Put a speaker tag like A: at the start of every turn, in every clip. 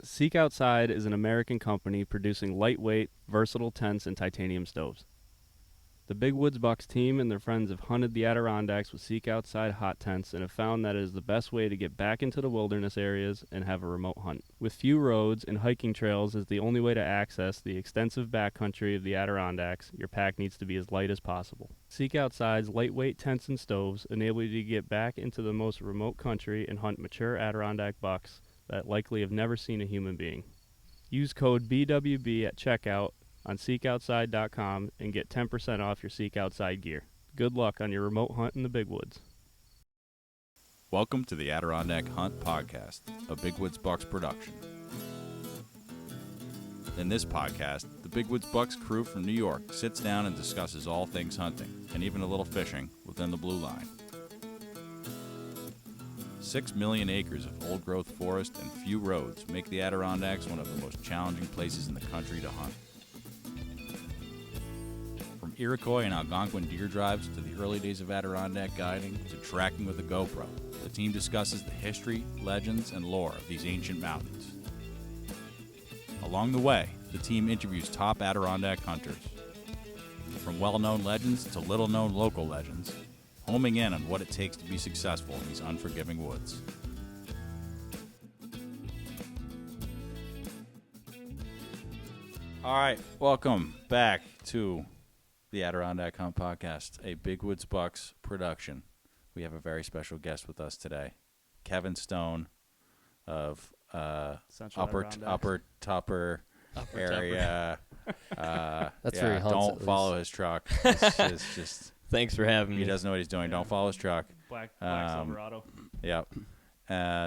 A: Seek Outside is an American company producing lightweight, versatile tents and titanium stoves. The Big Woods Bucks team and their friends have hunted the Adirondacks with Seek Outside hot tents and have found that it is the best way to get back into the wilderness areas and have a remote hunt. With few roads and hiking trails is the only way to access the extensive backcountry of the Adirondacks, your pack needs to be as light as possible. Seek Outside's lightweight tents and stoves enable you to get back into the most remote country and hunt mature Adirondack bucks that likely have never seen a human being. Use code BWB at checkout on seekoutside.com and get 10% off your Seek Outside gear. Good luck on your remote hunt in the Big Woods.
B: Welcome to the Adirondack Hunt Podcast, a Big Woods Bucks production. In this podcast, the Big Woods Bucks crew from New York sits down and discusses all things hunting, and even a little fishing, within the blue line. 6 million acres of old-growth forest and few roads make the Adirondacks one of the most challenging places in the country to hunt. From Iroquois and Algonquin deer drives to the early days of Adirondack guiding to tracking with a GoPro, the team discusses the history, legends, and lore of these ancient mountains. Along the way, the team interviews top Adirondack hunters. From well-known legends to little-known local legends, homing in on what it takes to be successful in these unforgiving woods. All right, welcome back to the Adirondack Hunt Podcast, a Big Woods Bucks production. We have a very special guest with us today, Kevin Stone of Upper Tupper area.
C: That's where he hunts.
B: Don't follow his truck. It's just
C: Thanks for having me.
B: He doesn't know what he's doing. Don't follow his truck.
A: Black Silverado.
B: Yep.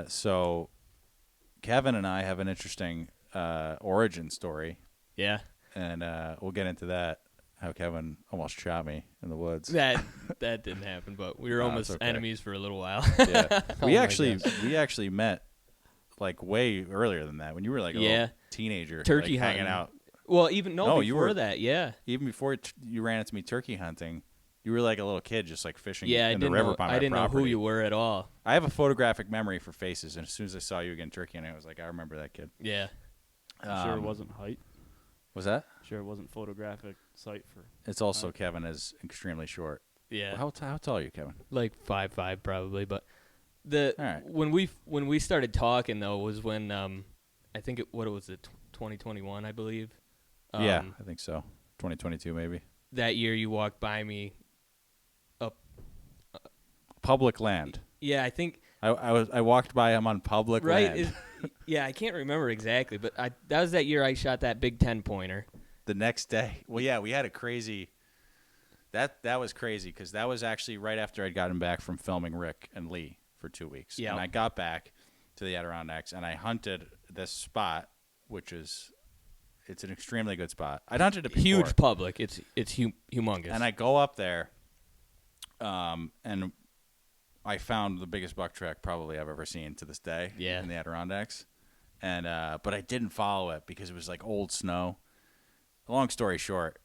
B: So Kevin and I have an interesting origin story.
C: Yeah.
B: And we'll get into that. How Kevin almost shot me in the woods.
C: That didn't happen, but we were almost
B: okay.
C: enemies for a little while.
B: Yeah. We
C: Oh
B: actually met like way earlier than that when you were like a little teenager,
C: turkey
B: like, hanging out.
C: Well, before
B: you were
C: that, yeah.
B: Even before you ran into me turkey hunting, you were like a little kid just like fishing in the river
C: know,
B: by my
C: I didn't
B: property.
C: know who you were at all.
B: I have a photographic memory for faces, and as soon as I saw you again turkey hunting, I was like, I remember that kid.
C: Yeah.
A: Sure it wasn't height?
B: Was that?
A: Sure it wasn't photographic sight for...
B: It's also Kevin is extremely short.
C: Yeah.
B: How tall are you, Kevin?
C: Like 5'5" probably, but
B: right.
C: when we started talking though was when I think it 2021 I believe.
B: Yeah, I think so. 2022 maybe.
C: That year you walked by me up
B: public land.
C: Yeah, I think
B: I walked by him on public land.
C: Yeah, I can't remember exactly, but that was that year I shot that big 10-pointer.
B: The next day. Well, yeah, we had a crazy. That was crazy because that was actually right after I'd gotten back from filming Rick and Lee for 2 weeks.
C: Yeah.
B: And I got back to the Adirondacks and I hunted this spot, which is it's an extremely good spot. I'd hunted it before.
C: Huge public. It's humongous.
B: And I go up there, and I found the biggest buck track probably I've ever seen to this day.
C: Yeah.
B: In the Adirondacks, and but I didn't follow it because it was like old snow. Long story short,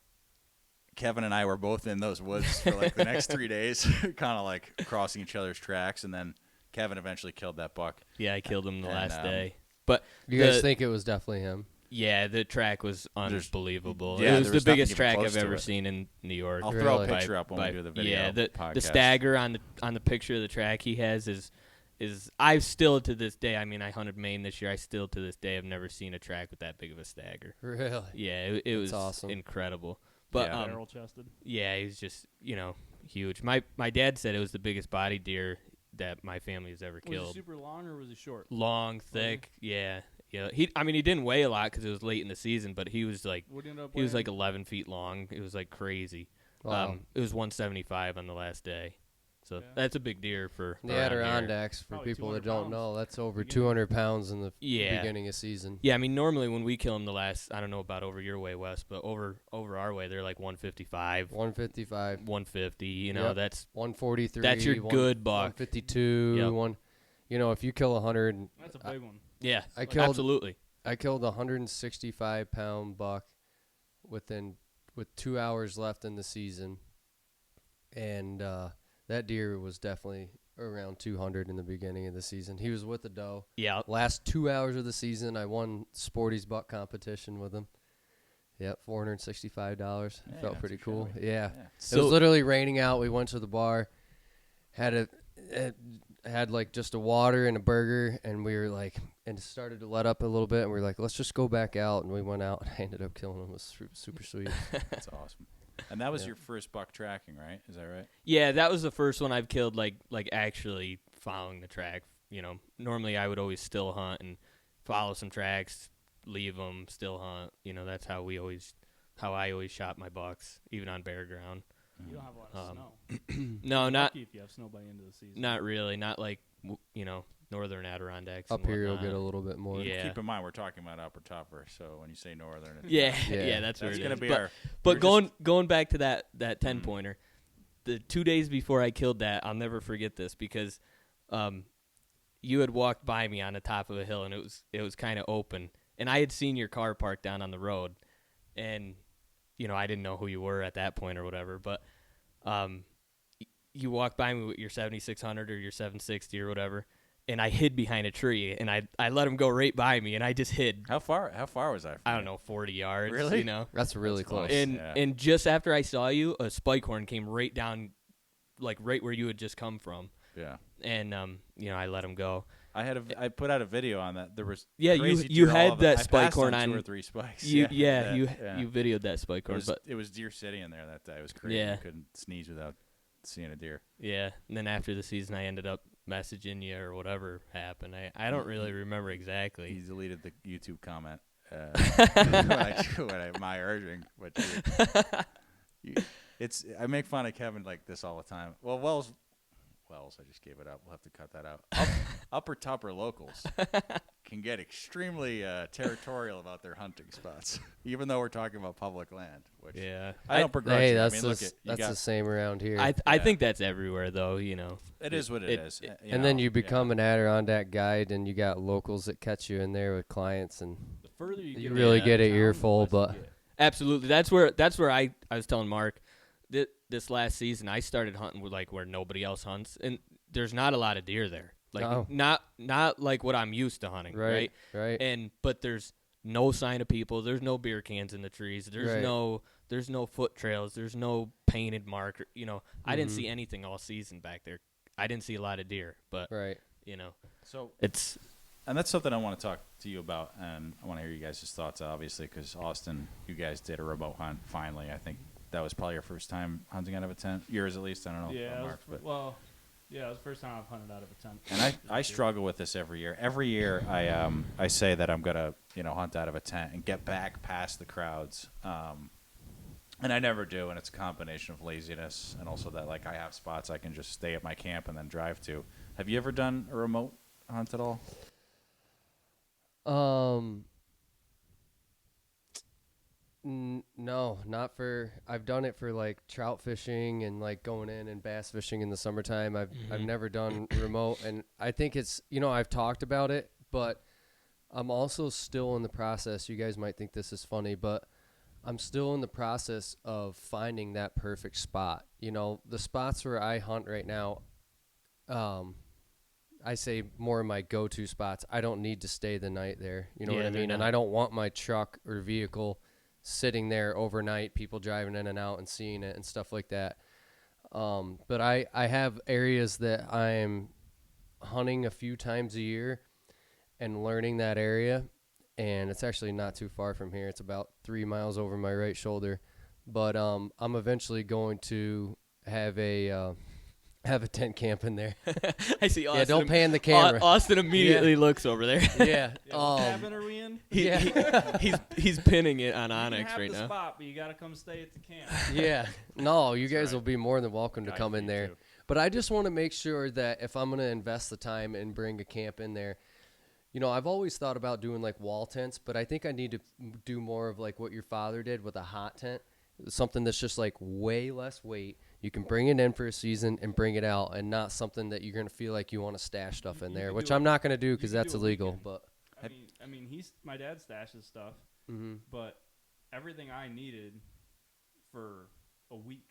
B: Kevin and I were both in those woods for like the next 3 days, kind of like crossing each other's tracks, and then Kevin eventually killed that buck.
C: Yeah, I killed him the last day. But
D: you guys think it was definitely him?
C: Yeah, the track was unbelievable.
B: Yeah,
C: it was the biggest track
B: close
C: I've
B: to
C: ever
B: it.
C: seen in New York.
B: I'll throw a picture up when we do the video.
C: Yeah,
B: podcast.
C: the stagger on the picture of the track he has is I still to this day. I mean, I hunted Maine this year. I still to this day have never seen a track with that big of a stagger.
D: Really?
C: Yeah, it was
D: awesome.
C: Incredible. But
A: barrel chested.
C: Yeah, he was just huge. My dad said it was the biggest body deer that my family has ever killed.
A: Was he super long or was he short?
C: Long, thick. Yeah. He didn't weigh a lot because it was late in the season, but he was like 11 feet long. It was like crazy.
D: Wow.
C: It was 175 on the last day. So that's a big deer for
D: the Adirondacs. For
A: Probably
D: people that don't
A: pounds.
D: know, that's over 200 pounds in the
C: Yeah.
D: beginning of season.
C: Yeah, I mean normally when we kill them the last, I don't know about over your way, Wes, but over our way they're like 155,
D: 155,
C: 150.
D: Yep.
C: That's
D: 143.
C: that's your good buck.
D: 152.
C: Yep.
D: If you kill 100,
A: That's a big one.
C: Yeah,
D: absolutely.
C: absolutely.
D: I killed a 165-pound buck with 2 hours left in the season, and that deer was definitely around 200 in the beginning of the season. He was with the doe.
C: Yeah.
D: Last 2 hours of the season, I won Sporty's buck competition with him. Yep, $465.
B: Yeah,
D: Felt
B: not
D: pretty
B: too
D: cool.
B: shabby.
D: Yeah.
B: Yeah.
D: It
C: So
D: was literally raining out. We went to the bar, had like just a water and a burger, and we were like, and it started to let up a little bit, and we were like, let's just go back out, and we went out, and I ended up killing him. It was super sweet.
B: That's awesome. And that was
D: Yeah.
B: your first buck tracking, right? Is that right?
C: yeah, that was the first one I've killed like actually following the track. Normally I would always still hunt and follow some tracks, leave them, still hunt. That's how I always shot my bucks, even on bare ground.
A: You don't have a lot of snow.
C: No, not
A: Lucky if you have snow by the end of the season.
C: not really, not like northern Adirondacks.
D: Up
C: and
D: here, you'll
C: whatnot.
D: get a little bit more.
C: Yeah.
B: Keep in mind, we're talking about upper topper, so when you say northern, it's
C: Yeah,
D: Yeah.
C: yeah, that's where
B: that's
C: it
B: going to
C: is.
B: be
C: But,
B: our.
C: but
B: we're
C: going back to that 10-pointer, the 2 days before I killed that, I'll never forget this because you had walked by me on the top of a hill and it was kind of open, and I had seen your car parked down on the road, and I didn't know who you were at that point or whatever, but you walked by me with your 7600 or your 760 or whatever, and I hid behind a tree, and I let him go right by me, and I just hid.
B: How far was I? From
C: I
B: you?
C: don't know, 40 yards.
B: Really?
D: That's really
B: That's
D: close.
B: close.
C: And
B: Yeah.
C: and just after I saw you, a spike horn came right down, like right where you had just come from,
B: Yeah.
C: and I let him go.
B: I put out a video on that. There was
C: Yeah,
B: crazy
C: you
B: deer all
C: had
B: of it.
C: that
B: I
C: spike
B: passed
C: horn
B: on
C: on
B: 2 or 3 spikes.
C: You
B: yeah,
C: you
B: yeah.
C: videoed that spike
B: It
C: horn,
B: was,
C: but
B: it was Deer City in there that day. It was crazy.
C: Yeah.
B: You couldn't sneeze without seeing a deer.
C: yeah. And then after the season, I ended up messaging you or whatever happened. I don't really remember
B: He
C: exactly.
B: deleted the YouTube comment when my urging, but I make fun of Kevin like this all the time. Well, Wells, I just gave it up. We'll have to cut that out. Upper topper locals can get extremely territorial about their hunting spots, even though we're talking about public land. Which
C: Yeah,
B: I don't begrudge
D: Hey,
B: you.
D: that's
B: I mean,
D: the,
B: look,
D: that's the same around here.
C: I
B: Yeah.
C: think that's everywhere though.
B: it is what it is.
D: and then you become an Adirondack guide, and you got locals that catch you in there with clients, and
A: The further you
D: you
A: get
D: really
A: away
D: get
A: from
D: an
A: town,
D: earful.
A: the less
D: But
A: you get.
C: Absolutely. That's where I was telling Mark this last season I started hunting with like where nobody else hunts, and there's not a lot of deer there. Like
D: No.
C: not like what I'm used to hunting, right?
D: right.
C: But there's no sign of people. There's no beer cans in the trees. There's
D: Right.
C: no foot trails. There's no painted marker. I didn't
D: Mhm.
C: see anything all season back there. I didn't see a lot of deer, but
D: Right.
B: So,
C: it's
B: and that's something I want to talk to you about, and I want to hear you guys' thoughts, obviously, because Austin, you guys did a remote hunt finally. I think that was probably your first time hunting out of a tent. Yours, at least. I don't know.
A: Yeah,
B: about
A: it was,
B: Mark, but.
A: yeah, it was the first time I've hunted out of a tent.
B: And I struggle with this every year. Every year I say that I'm gonna hunt out of a tent and get back past the crowds, and I never do. And it's a combination of laziness and also that like I have spots I can just stay at my camp and then drive to. Have you ever done a remote hunt at all?
D: No, not for. I've done it for like trout fishing and like going in and bass fishing in the summertime. I've never done remote, and I think it's I've talked about it, but I'm also still in the process. You guys might think this is funny, but I'm still in the process of finding that perfect spot. The spots where I hunt right now, I say more of my go-to spots. I don't need to stay the night there. You know
C: Yeah,
D: what I
C: they're
D: mean? And
C: not.
D: I don't want my truck or vehicle sitting there overnight, people driving in and out and seeing it and stuff like that. But I have areas that I'm hunting a few times a year and learning that area. And it's actually not too far from here. It's about 3 miles over my right shoulder. But I'm eventually going to have a tent camp in there.
C: I see Austin.
D: Yeah, don't pan the camera.
C: Austin immediately looks over there.
D: Yeah.
A: Yeah, what cabin are we in?
C: He's pinning it on
A: You
C: Onyx
A: can have
C: right
A: the
C: now.
A: spot, but you got to come stay at the camp.
D: Yeah. No, you guys
B: right.
D: will be more than welcome to
B: Guide
D: come in
B: you
D: there.
B: too.
D: But I just want to make sure that if I'm going to invest the time and bring a camp in there, I've always thought about doing like wall tents, but I think I need to do more of like what your father did with a hot tent. Something that's just like way less weight. You can bring it in for a season and bring it out, and not something that you're going to feel like you want to stash stuff in
A: You
D: there,
A: could
D: which
A: do
D: I'm
A: a-
D: not going to do because
A: you could
D: that's
A: do a
D: illegal.
A: weekend.
D: But
A: I mean, my dad stashes stuff, but everything I needed for a week,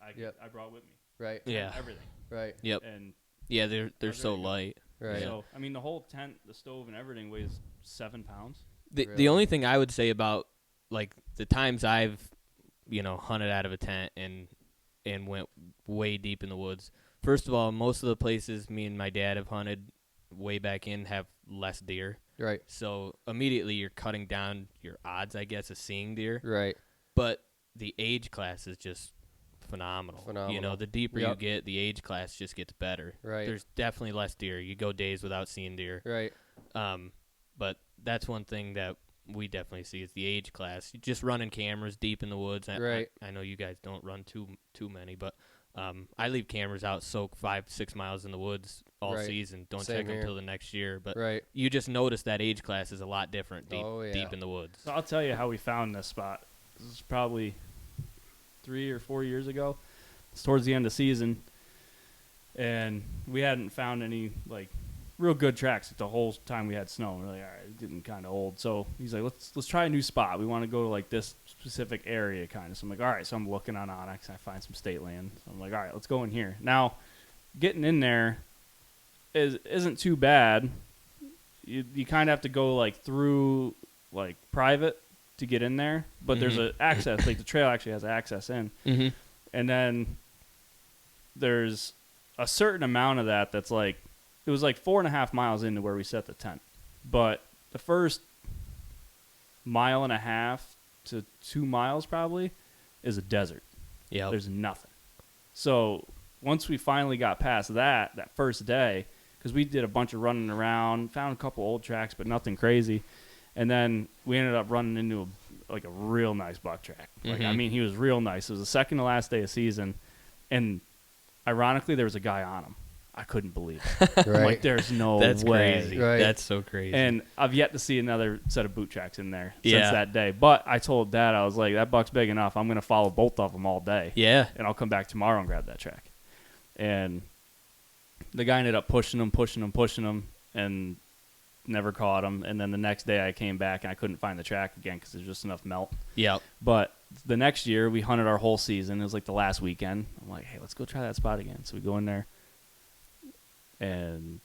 A: I
D: Yep.
A: brought with me.
D: right,
C: Yeah.
A: Everything.
D: right.
C: Yep.
A: And
C: Yeah, they're
A: They're
C: so
A: very good.
C: light.
D: Right.
A: So I mean, the whole tent, the stove, and everything weighs 7 pounds.
C: The
D: Really?
C: only thing I would say about like the times I've hunted out of a tent and went way deep in the woods. First of all, most of the places me and my dad have hunted way back in have less deer.
D: Right.
C: So immediately you're cutting down your odds, I guess, of seeing deer.
D: Right.
C: But the age class is just phenomenal.
D: Phenomenal.
C: The deeper
D: Yep.
C: you get, the age class just gets better.
D: Right.
C: There's definitely less deer. You go days without seeing deer.
D: Right.
C: But that's one thing that we definitely see is the age class. You just running cameras deep in the woods.
D: Right.
C: I know you guys don't run too many, but I leave cameras out, soak 5-6 miles in the woods all
D: Right.
C: season. Don't
D: Same
C: check them
D: here.
C: until the next year. But
D: Right.
C: you just notice that age class is a lot different
D: Oh, yeah.
C: deep in the woods.
A: So I'll tell you how we found this spot. This is probably 3 or 4 years ago. It's towards the end of season, and we hadn't found any like real good tracks the whole time we had snow. We're like, all right, it's getting kind of old. So he's like, let's try a new spot. We want to go to like this specific area kind of. So I'm like, all right. So I'm looking on Onyx, and I find some state land. So I'm like, all right, let's go in here. Now, getting in there isn't too bad. You kind of have to go like through like private to get in there, but there's a access. Like the trail actually has access in,
C: Mm-hmm.
A: and then there's a certain amount of that's like it was like 4.5 miles into where we set the tent, but the first 1.5 to 2 miles probably is a desert.
C: Yeah.
A: There's nothing. So once we finally got past that first day, because we did a bunch of running around, found a couple old tracks, but nothing crazy, and then we ended up running into a real nice buck track. Like I mean, he was real nice. It was the second to last day of season, and ironically, there was a guy on him. I couldn't believe it. I'm
D: Right.
A: like, there's no
C: That's
A: way.
C: crazy.
D: Right.
C: That's so crazy.
A: And I've yet to see another set of boot tracks in there
C: Yeah.
A: since that day. But I told Dad, I was like, that buck's big enough. I'm going to follow both of them all day.
C: yeah.
A: And I'll come back tomorrow and grab that track. And the guy ended up pushing him, and never caught him. And then the next day I came back, and I couldn't find the track again because there's just enough melt.
C: Yep.
A: But the next year, we hunted our whole season. It was like the last weekend. I'm like, hey, let's go try that spot again. So we go in there, and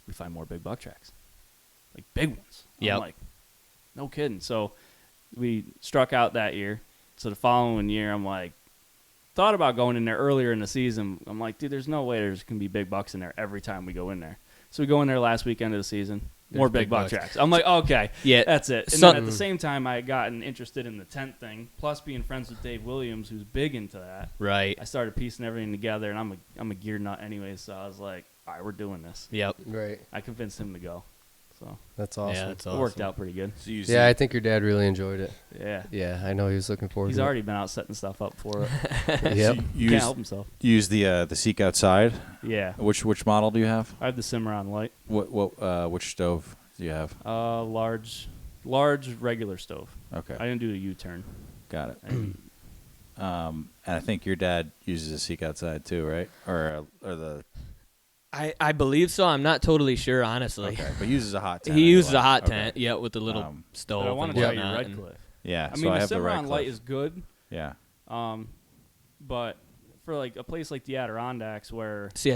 A: we find more big buck tracks, like big ones.
C: Yep.
A: I'm like, no kidding. So we struck out that year. So the following year, I'm like, thought about going in there earlier in the season. I'm like, dude, there's no way there's going to be big bucks in there every time we go in there. So we go in there last weekend of the season. More
D: There's
A: big
D: big
A: buck
D: bucks.
A: tracks. I'm like, okay,
C: Yeah.
A: that's it. And
C: Some-
A: then at the same time, I had gotten interested in the tent thing. Plus, being friends with Dave Williams, who's big into that,
C: Right.
A: I started piecing everything together. And I'm a gear nut anyway, so I was like, all right, we're doing this.
C: Yep.
D: Right.
A: I convinced him to go, so
D: That's awesome.
C: Yeah, that's
A: it
C: awesome.
A: worked out pretty good.
B: So you
D: Yeah, I think your dad really enjoyed it.
A: Yeah,
D: Yeah, I know he was looking forward
A: he's
D: to
A: already been out setting stuff up for it.
D: it. Yep.
B: you
A: Can't help himself.
B: use the Seek outside.
A: Yeah,
B: Which model do you have?
A: I have the Cimarron Light,
B: Which stove do you have?
A: large regular stove.
B: Okay,
A: I didn't do a U-turn.
B: got it.
A: And
B: And I think your dad uses a Seek outside too, right? Or the
C: I believe so. I'm not totally sure, honestly.
B: okay, but uses a hot tent.
C: He uses
B: anyway.
C: a hot
B: Okay.
C: tent, yeah, with the little
B: Um,
C: stove.
A: but I want
C: and
A: to try your
C: whatnot,
A: Red
C: and-
A: Cliff.
B: Yeah,
A: I
B: so
A: mean,
B: I
A: the
B: have the
A: Cimarron
B: Red
A: Light
B: Cliff.
A: is good,
B: Yeah,
A: but for like a place like the Adirondacks where
C: See,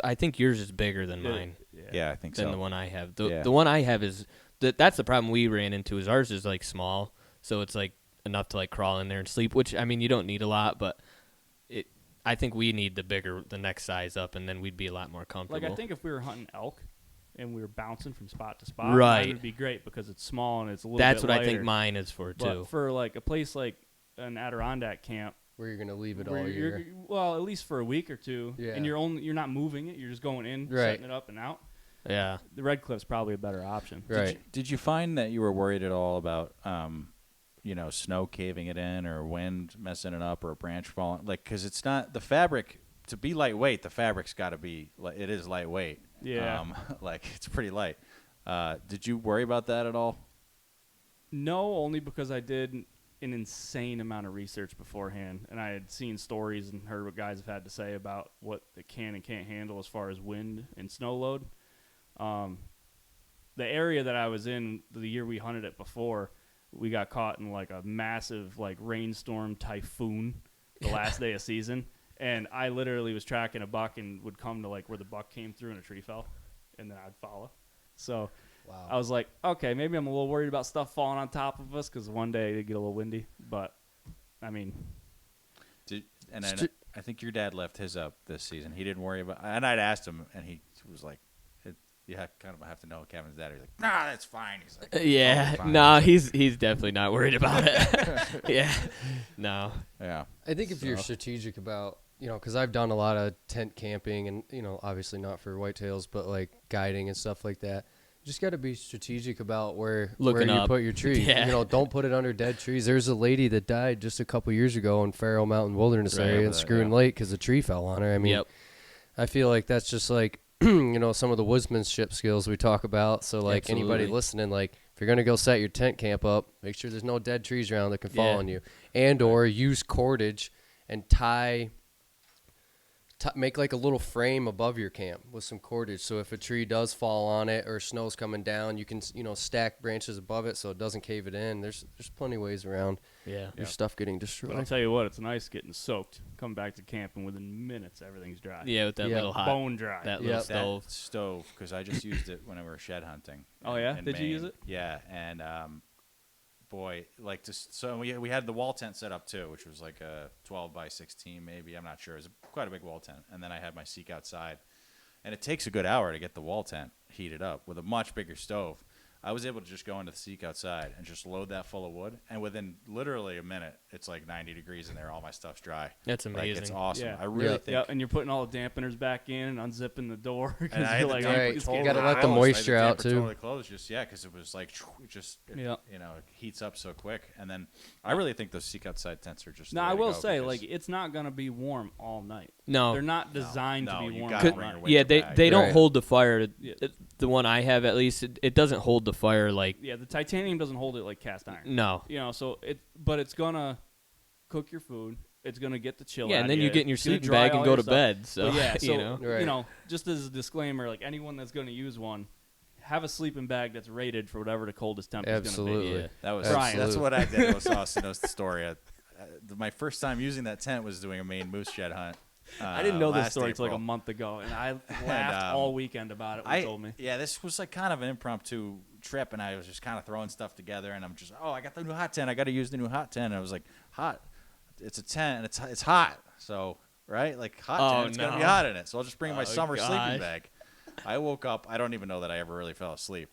C: I think yours is bigger than mine.
B: yeah, I think
C: Than
B: so.
C: the one I have.
B: Yeah.
C: The one I have is that's the problem we ran into. Is ours is like small, so it's like enough to like crawl in there and sleep. Which I mean, you don't need a lot, but I think we need the next size up, and then we'd be a lot more comfortable.
A: like I think if we were hunting elk and we were bouncing from spot to spot,
C: Right.
A: that would be great because it's small and it's a little
C: that's
A: bit
C: what
A: lighter.
C: I think mine is for
A: But
C: too.
A: for like a place like an Adirondack camp,
D: Where you're gonna leave it
A: where
D: all
A: you're,
D: year.
A: well, at least for a week or two,
D: Yeah.
A: and you're not moving it, you're just going in,
D: Right.
A: setting it up and out.
C: Yeah.
A: The Red Cliff's probably a better option.
D: Right.
B: Did you find that you were worried at all about snow caving it in or wind messing it up or a branch falling? Like, because it's not the fabric to be lightweight. The fabric's got to be it is lightweight.
A: Yeah.
B: Like it's pretty light. Did you worry about that at all?
A: No, only because I did an insane amount of research beforehand, and I had seen stories and heard what guys have had to say about what it can and can't handle as far as wind and snow load. The area that I was in the year we hunted it before, we got caught in like a massive like rainstorm typhoon the last day of season, And I literally was tracking a buck and would come to like where the buck came through and a tree fell, and then I'd follow. So I was like, okay, maybe I'm a little worried about stuff falling on top of us because one day it'd get a little windy. But I mean,
B: I think your dad left his up this season. He didn't worry about. And I'd asked him, and he was like, "You kind of have to know Kevin's dad." He's like, "Nah, that's fine." He's like,
C: Yeah,
B: totally fine.
C: no, he's definitely not worried about it. Yeah, no.
B: Yeah.
D: I think if you're strategic about, because I've done a lot of tent camping and, obviously not for whitetails, but like guiding and stuff like that. You just got to be strategic about where you put your tree.
C: Yeah.
D: Don't put it under dead trees. There's a lady that died just a couple years ago in Farrow Mountain Wilderness area in Screwen Lake because a tree fell on her. I mean, I feel like that's just like, some of the woodsmanship skills we talk about. So like anybody listening, like if you're going to go set your tent camp up, make sure there's no dead trees around that can fall on you, and or use cordage and make like a little frame above your camp with some cordage. So if a tree does fall on it or snow's coming down, you can, stack branches above it so it doesn't cave it in. There's plenty of ways around your stuff getting destroyed.
A: But I'll tell you what, it's nice getting soaked. Come back to camp and within minutes everything's dry.
C: Yeah, with that little hot
A: bone dry.
C: That little stove.
B: That stove, because I just used it when we were shed hunting.
A: Oh yeah,
B: in
A: did you
B: Maine.
A: use it?
B: Yeah, and boy, like so we had the wall tent set up too, which was like a 12 by 16 maybe. I'm not sure. It was quite a big wall tent, and then I had my seek outside, and it takes a good hour to get the wall tent heated up with a much bigger stove. I was able to just go into the seek outside and just load that full of wood, and within literally a minute, it's like 90 degrees in there. All my stuff's dry.
C: That's amazing.
B: Like, it's awesome.
A: Yeah.
B: I really think.
A: And you're putting all the dampeners back in and unzipping the door
B: And
A: because
B: I
A: you're
B: had
A: like,
B: the damper totally
D: you gotta let the
B: closed.
D: moisture
B: I had the
D: out,
B: damper
D: too.
B: Totally closed, because it was like it heats up so quick, and then I really think those seek outside tents are just.
A: No,
B: the way
A: I
B: to
A: will
B: go
A: say,
B: because-
A: like, it's not gonna be warm all night.
C: No.
A: They're not designed
B: No,
A: to be
B: you
A: warm
B: gotta
A: all
B: bring
A: night.
B: your winter
C: Yeah,
B: bag.
C: they don't
D: Right.
C: hold the fire. The one I have, at least, it doesn't hold the fire like.
A: Yeah, the titanium doesn't hold it like cast iron.
C: No.
A: So but it's gonna cook your food. It's gonna get the chill.
C: Yeah,
A: out
C: and then
A: of
C: you get in your
A: It's gonna
C: sleeping
A: dry
C: bag and
A: all
C: go
A: your
C: to
A: stuff.
C: bed. So
A: But yeah, so
D: Right.
A: just as a disclaimer, like anyone that's gonna use one, have a sleeping bag that's rated for whatever the coldest temp is gonna be.
D: Absolutely.
C: Yeah.
B: That was
A: Brian.
B: that's what I did. Was Austin knows the story. My first time using that tent was doing a Maine moose shed hunt.
A: I didn't know this
B: last
A: story until like a
B: April.
A: month ago, and I laughed all weekend about it when you told me.
B: Yeah, this was like kind of an impromptu trip, and I was just kind of throwing stuff together, and I'm just, I got the new hot tent. I got to use the new hot tent. And I was like, hot. It's a tent, and it's hot. So, right? Like, hot tent, it's going to be hot in it. So I'll just bring my summer sleeping bag. I woke up. I don't even know that I ever really fell asleep.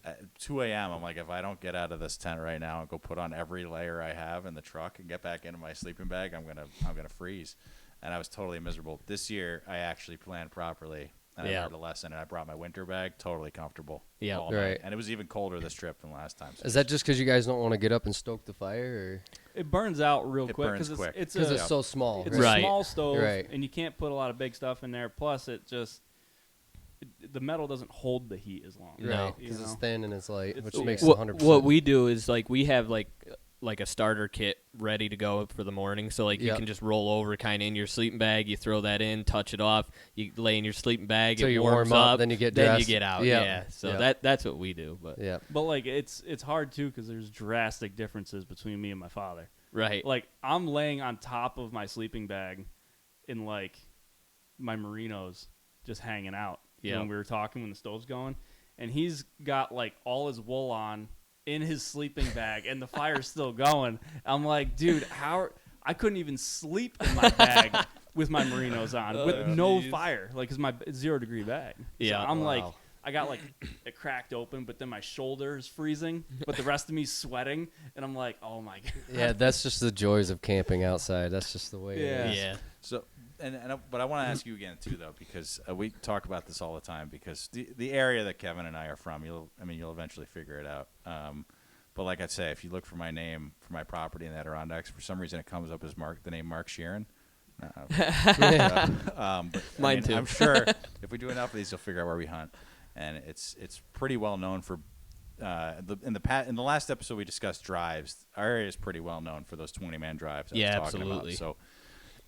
B: At 2 a.m., I'm like, if I don't get out of this tent right now and go put on every layer I have in the truck and get back into my sleeping bag, I'm gonna freeze. And I was totally miserable. This year, I actually planned properly. And I learned a lesson, and I brought my winter bag, totally comfortable.
C: Yeah,
B: all night. And it was even colder this trip than last time. So
D: Is that just because you guys don't want to get up and stoke the fire,
A: It burns out real
B: It
A: quick
B: burns
A: because
B: quick.
A: it's
D: it's so small?
A: It's
C: Right.
A: a small stove,
D: Right.
A: and you can't put a lot of big stuff in there. Plus, the metal doesn't hold the heat as long.
C: No.
D: Right, because it's thin and it's light, which
A: Yeah.
D: makes it
C: What
D: 100%.
C: what we do is like we have like a starter kit ready to go for the morning. So like you
D: Yep.
C: can just roll over kind of in your sleeping bag. You throw that in, touch it off. You lay in your sleeping bag.
D: Till
C: it
D: you
C: warms
D: warm up, then you get
C: Then you
D: dressed.
C: get out.
D: Yep.
C: Yeah. So
D: Yep.
C: that's what we do. But
D: Yeah.
A: But like it's hard too because there's drastic differences between me and my father.
C: right.
A: Like I'm laying on top of my sleeping bag in like my merinos just hanging out.
C: Yeah.
A: When we were talking when the stove's going, and he's got like all his wool on in his sleeping bag, and the fire's still going. I'm like, dude, I couldn't even sleep in my bag with my merinos on with no fire, like it's my 0 degree bag.
C: Yeah.
A: So I'm
D: Wow.
A: like. I got like it cracked open, but then my shoulder is freezing, but the rest of me's sweating, and I'm like, oh my god.
D: Yeah, that's just the joys of camping outside. That's just the way
A: Yeah.
D: it is.
C: Yeah.
B: So, but I want to ask you again too, though, because we talk about this all the time. Because the area that Kevin and I are from, you'll eventually figure it out. But like I say, if you look for my name for my property in the Adirondacks, for some reason it comes up as the name Mark Sheeran.
C: Mine too.
B: I'm sure if we do enough of these, you'll figure out where we hunt, and it's pretty well known for. In the last episode we discussed drives. Our area is pretty well known for those 20-man drives. I was talking
C: absolutely.
B: About. So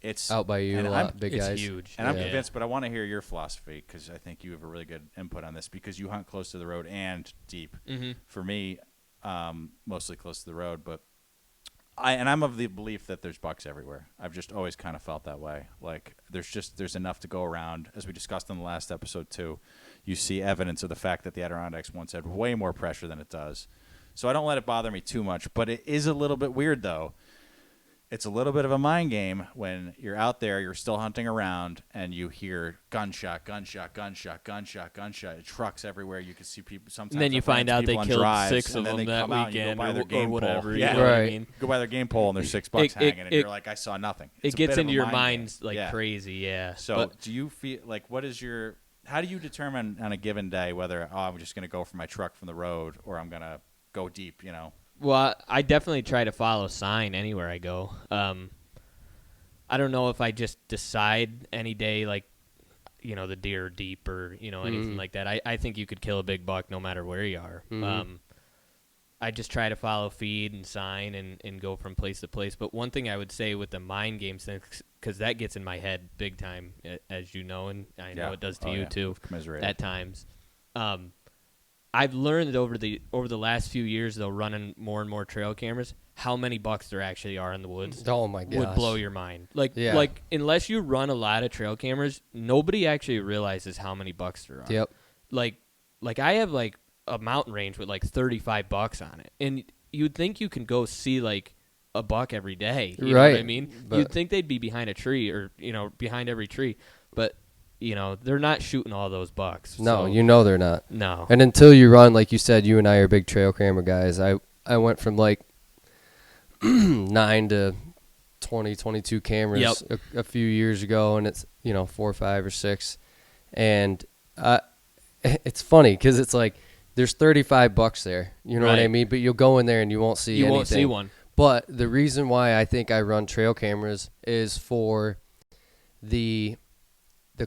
B: it's
D: Out by you
B: and
D: a
B: I'm-
D: lot, big
C: it's
D: guys.
C: huge.
B: and I'm
C: Yeah.
B: convinced, but I want to hear your philosophy because I think you have a really good input on this because you hunt close to the road and deep.
C: Mm-hmm.
B: For me, mostly close to the road, but I'm of the belief that there's bucks everywhere. I've just always kind of felt that way. Like there's enough to go around. As we discussed in the last episode too, you see evidence of the fact that the Adirondacks once had way more pressure than it does. So I don't let it bother me too much. But it is a little bit weird though. It's a little bit of a mind game when you're out there, you're still hunting around, and you hear gunshot, gunshot, gunshot, gunshot, gunshot. Trucks everywhere. You can see people. Sometimes
C: And then you find out they killed
B: drives,
C: 6 of
B: and then
C: them
B: they
C: that
B: come out and you go
C: weekend
B: by their game
C: or whatever.
B: pole.
C: You
B: Yeah,
C: know what I
D: Right.
C: mean?
B: Go by their game pole and there's $6 hanging, and you're like, I saw nothing.
C: It
B: It's a
C: gets
B: bit of
C: into
B: a
C: your
B: mind
C: minds
B: game.
C: like
B: Yeah.
C: crazy, yeah.
B: So
C: But
B: do you feel like how do you determine on a given day whether I'm just going to go for my truck from the road or I'm going to go deep, you know?
C: well, I definitely try to follow sign anywhere I go. I don't know if I just decide any day, like, you know, the deer are deep or, you know, anything like that. I think you could kill a big buck no matter where you are. I just try to follow feed and sign and go from place to place. But one thing I would say with the mind game thing, because that gets in my head big time, as you know, and I know it does to you too at times. I've learned that over the last few years, though, running more and more trail cameras, how many bucks there actually are in the woods.
D: Oh my gosh.
C: Would blow your mind. Like
D: Yeah.
C: Unless you run a lot of trail cameras, nobody actually realizes how many bucks there are.
D: Yep.
C: Like I have like a mountain range with like 35 bucks on it, and you'd think you can go see like a buck every day. You know what I mean?
D: But
C: You'd think they'd be behind a tree or, you know, behind every tree, but you know, they're not shooting all those bucks.
D: no,
C: so,
D: you know they're not.
C: no.
D: And until you run, like you said, you and I are big trail camera guys. I went from like 9 to 20, 22 cameras a few years ago, and it's, you know, 4, 5, or 6. And it's funny because it's like there's 35 bucks there. You know what I
C: Right.
D: mean? But you'll go in there and you won't see anything.
C: You won't see one.
D: But the reason why I think I run trail cameras is for the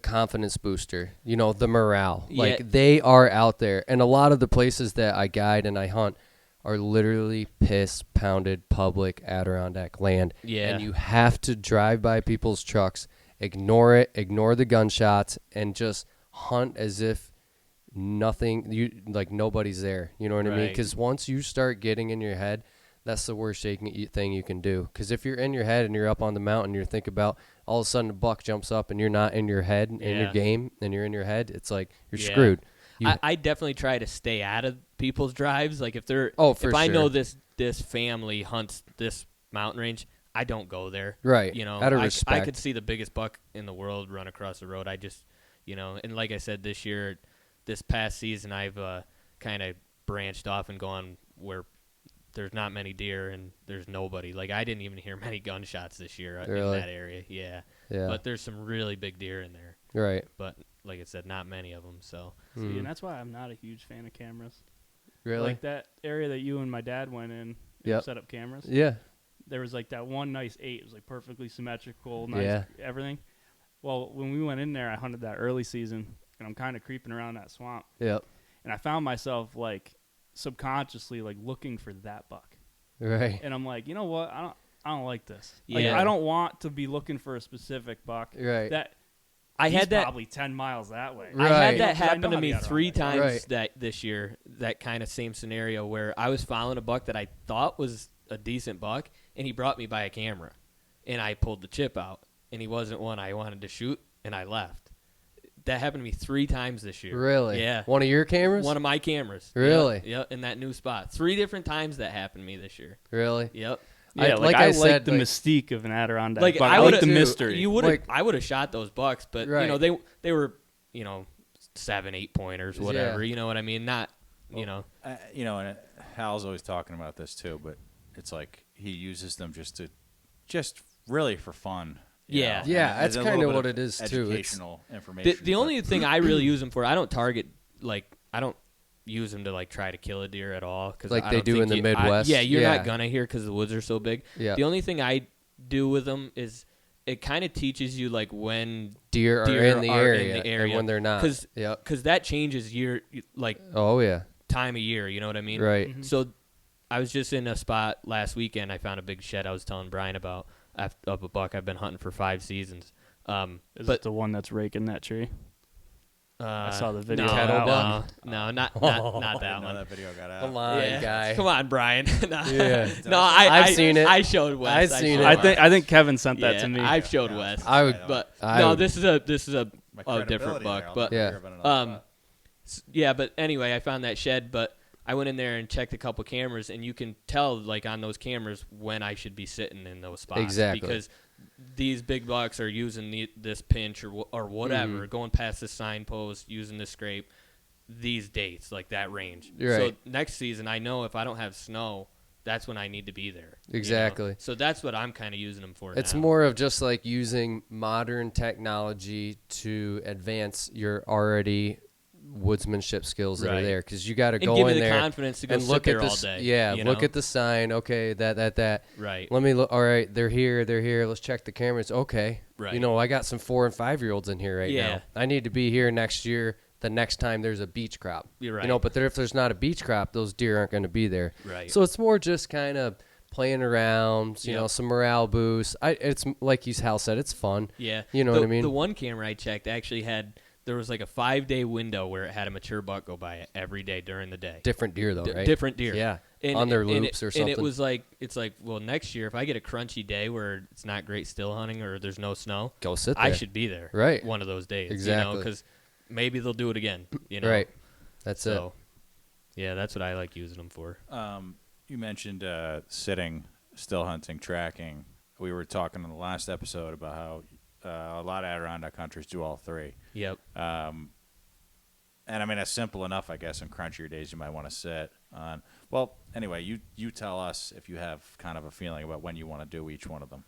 D: confidence booster, you know, the morale. Like,
C: Yeah.
D: they are out there. And a lot of the places that I guide and I hunt are literally piss-pounded public Adirondack land.
C: Yeah.
D: And you have to drive by people's trucks, ignore it, ignore the gunshots, and just hunt as if nobody's there. You know what I mean?
C: Right.
D: Because once you start getting in your head, that's the worst thing you can do. Because if you're in your head and you're up on the mountain, you're thinking about all of a sudden a buck jumps up and you're not in your head, in your game, and you're in your head, it's like you're screwed.
C: I definitely try to stay out of people's drives. Like if I know this family hunts this mountain range, I don't go there.
D: Right.
C: You know,
D: out of
C: I
D: respect.
C: could see the biggest buck in the world run across the road. I just, you know, and like I said, this past season, I've kind of branched off and gone where there's not many deer and there's nobody. Like I didn't even hear many gunshots this year in that area. Yeah. But there's some really big deer in there.
D: Right.
C: But like I said, not many of them. So.
A: See, and that's why I'm not a huge fan of cameras.
D: Really?
A: Like that area that you and my dad went in and set up cameras.
D: Yeah.
A: There was like that one nice 8. It was like perfectly symmetrical, nice everything. Well, when we went in there, I hunted that early season, and I'm kind of creeping around that swamp.
D: Yep.
A: And I found myself like subconsciously like looking for that buck.
D: Right.
A: And I'm like, you know what? I don't like this.
C: Yeah.
A: Like, I don't want to be looking for a specific buck.
D: Right.
A: That
C: I
A: he's
C: had that
A: probably 10 miles that way.
D: Right.
C: I had
A: You know,
C: that
A: 'cause I
C: happen
A: know
C: to
A: how
C: me
A: the
C: 3
A: Adirondack
C: times
D: Right.
C: this year. That kind of same scenario where I was following a buck that I thought was a decent buck, and he brought me by a camera, and I pulled the chip out, and he wasn't one I wanted to shoot, and I left. That happened to me 3 times this year.
D: Really?
C: Yeah.
D: One of your cameras?
C: One of my cameras.
D: Really?
C: Yep. In that new spot. 3 different times that happened to me this year.
D: Really?
C: Yep.
A: Yeah,
D: like
A: I
D: I
A: like
D: said,
A: the
D: like-
A: mystique of an Adirondack.
C: Like
A: buck.
C: I
A: I
C: would
A: like the mystery.
C: You would have.
D: Like-
C: I would have shot those bucks, but you know
D: Right.
C: they were 7, 8 pointers, whatever.
D: Yeah.
C: You know what I mean? Not you know.
B: You know, and Hal's always talking about this too, but it's like he uses them just really for fun. you
C: Yeah.
B: know,
D: Yeah,
B: and
D: that's
B: a
D: kinda
B: little bit
D: what
B: of
D: it is, too. It's-
B: Educational information.
C: The
B: but-
C: only thing I really use them for, I don't target I don't use them to like try to kill a deer at all. Cause
D: Like
C: I
D: they
C: don't
D: do
C: think
D: in the
C: you-
D: Midwest?
C: you're
D: Yeah.
C: not gonna here because the woods are so big.
D: Yeah.
C: The only thing I do with them is it kind of teaches you like when
D: Deer are in the area and when they're not. Yep.
C: because that changes like
D: Oh, yeah.
C: time of year. You know what I mean?
D: Right.
A: Mhm.
C: So I was just in a spot last weekend. I found a big shed I was telling Brian about of a buck I've been hunting for 5 seasons.
A: Is
C: but
A: it the one that's raking that tree? I saw the video.
C: No,
D: Kettlebell?
C: no, not
B: I
C: that
B: didn't know
C: one.
B: that video got out.
D: Come on,
C: Yeah.
D: guy.
C: Come on, Brian. No.
D: Yeah.
C: No,
D: I've seen it.
C: I showed Wes.
D: I've seen it.
A: I think Kevin sent that
C: Yeah,
A: to me.
C: I've showed Wes.
D: I would,
C: But
D: I
C: no,
D: would-
C: this is a
B: My
C: different
B: credibility
C: buck.
B: there, I'll
C: But
B: never
D: Yeah.
B: hear about another spot.
C: yeah, but anyway, I found that shed, but I went in there and checked a couple cameras, and you can tell, like, on those cameras when I should be sitting in those spots.
D: Exactly.
C: Because these big bucks are using this pinch or whatever, going past this signpost, using this scrape, these dates, like that range.
D: You're right.
C: So next season, I know if I don't have snow, that's when I need to be there. you know?
D: Exactly.
C: So that's what I'm kind of using them for
D: It's
C: now.
D: more of just like using modern technology to advance your already woodsmanship skills that are
C: Right.
D: there, because you got to
C: and
D: go
C: give me
D: in
C: the
D: there
C: confidence to go
D: and
C: sit
D: look
C: there
D: at
C: all
D: this.
C: day.
D: Yeah,
C: you
D: look
C: know?
D: at the sign. Okay, that.
C: Right.
D: Let me look. All right, they're here. Let's check the cameras. Okay.
C: Right.
D: You know, I got some 4 and 5-year-olds in here right
C: Yeah.
D: now. I need to be here next year. The next time there's a beach crop.
C: You're right.
D: You know, but if there's not a beach crop, those deer aren't going to be there.
C: Right.
D: So it's more just kind of playing around. You
C: Yep.
D: know, some morale boost. It's like Hal said, it's fun.
C: Yeah.
D: You know what I mean?
C: The one camera I checked actually there was like a 5-day window where it had a mature buck go by it every day during the day.
D: Different deer though, right?
C: Different deer.
D: Yeah.
C: And,
D: on their
C: and
D: loops
C: it,
D: or something.
C: And it was like, well, next year, if I get a crunchy day where it's not great still hunting or there's no snow,
D: Go sit there.
C: I should be there.
D: Right.
C: One of those days.
D: Exactly.
C: Because maybe they'll do it again. You know?
D: Right. That's
C: So, yeah, that's what I like using them for.
B: You mentioned sitting, still hunting, tracking. We were talking in the last episode about how a lot of Adirondack hunters do all three.
C: Yep.
B: And I mean, it's simple enough, I guess, on crunchier days you might want to sit on. Well, anyway, you tell us if you have kind of a feeling about when you want to do each one of them.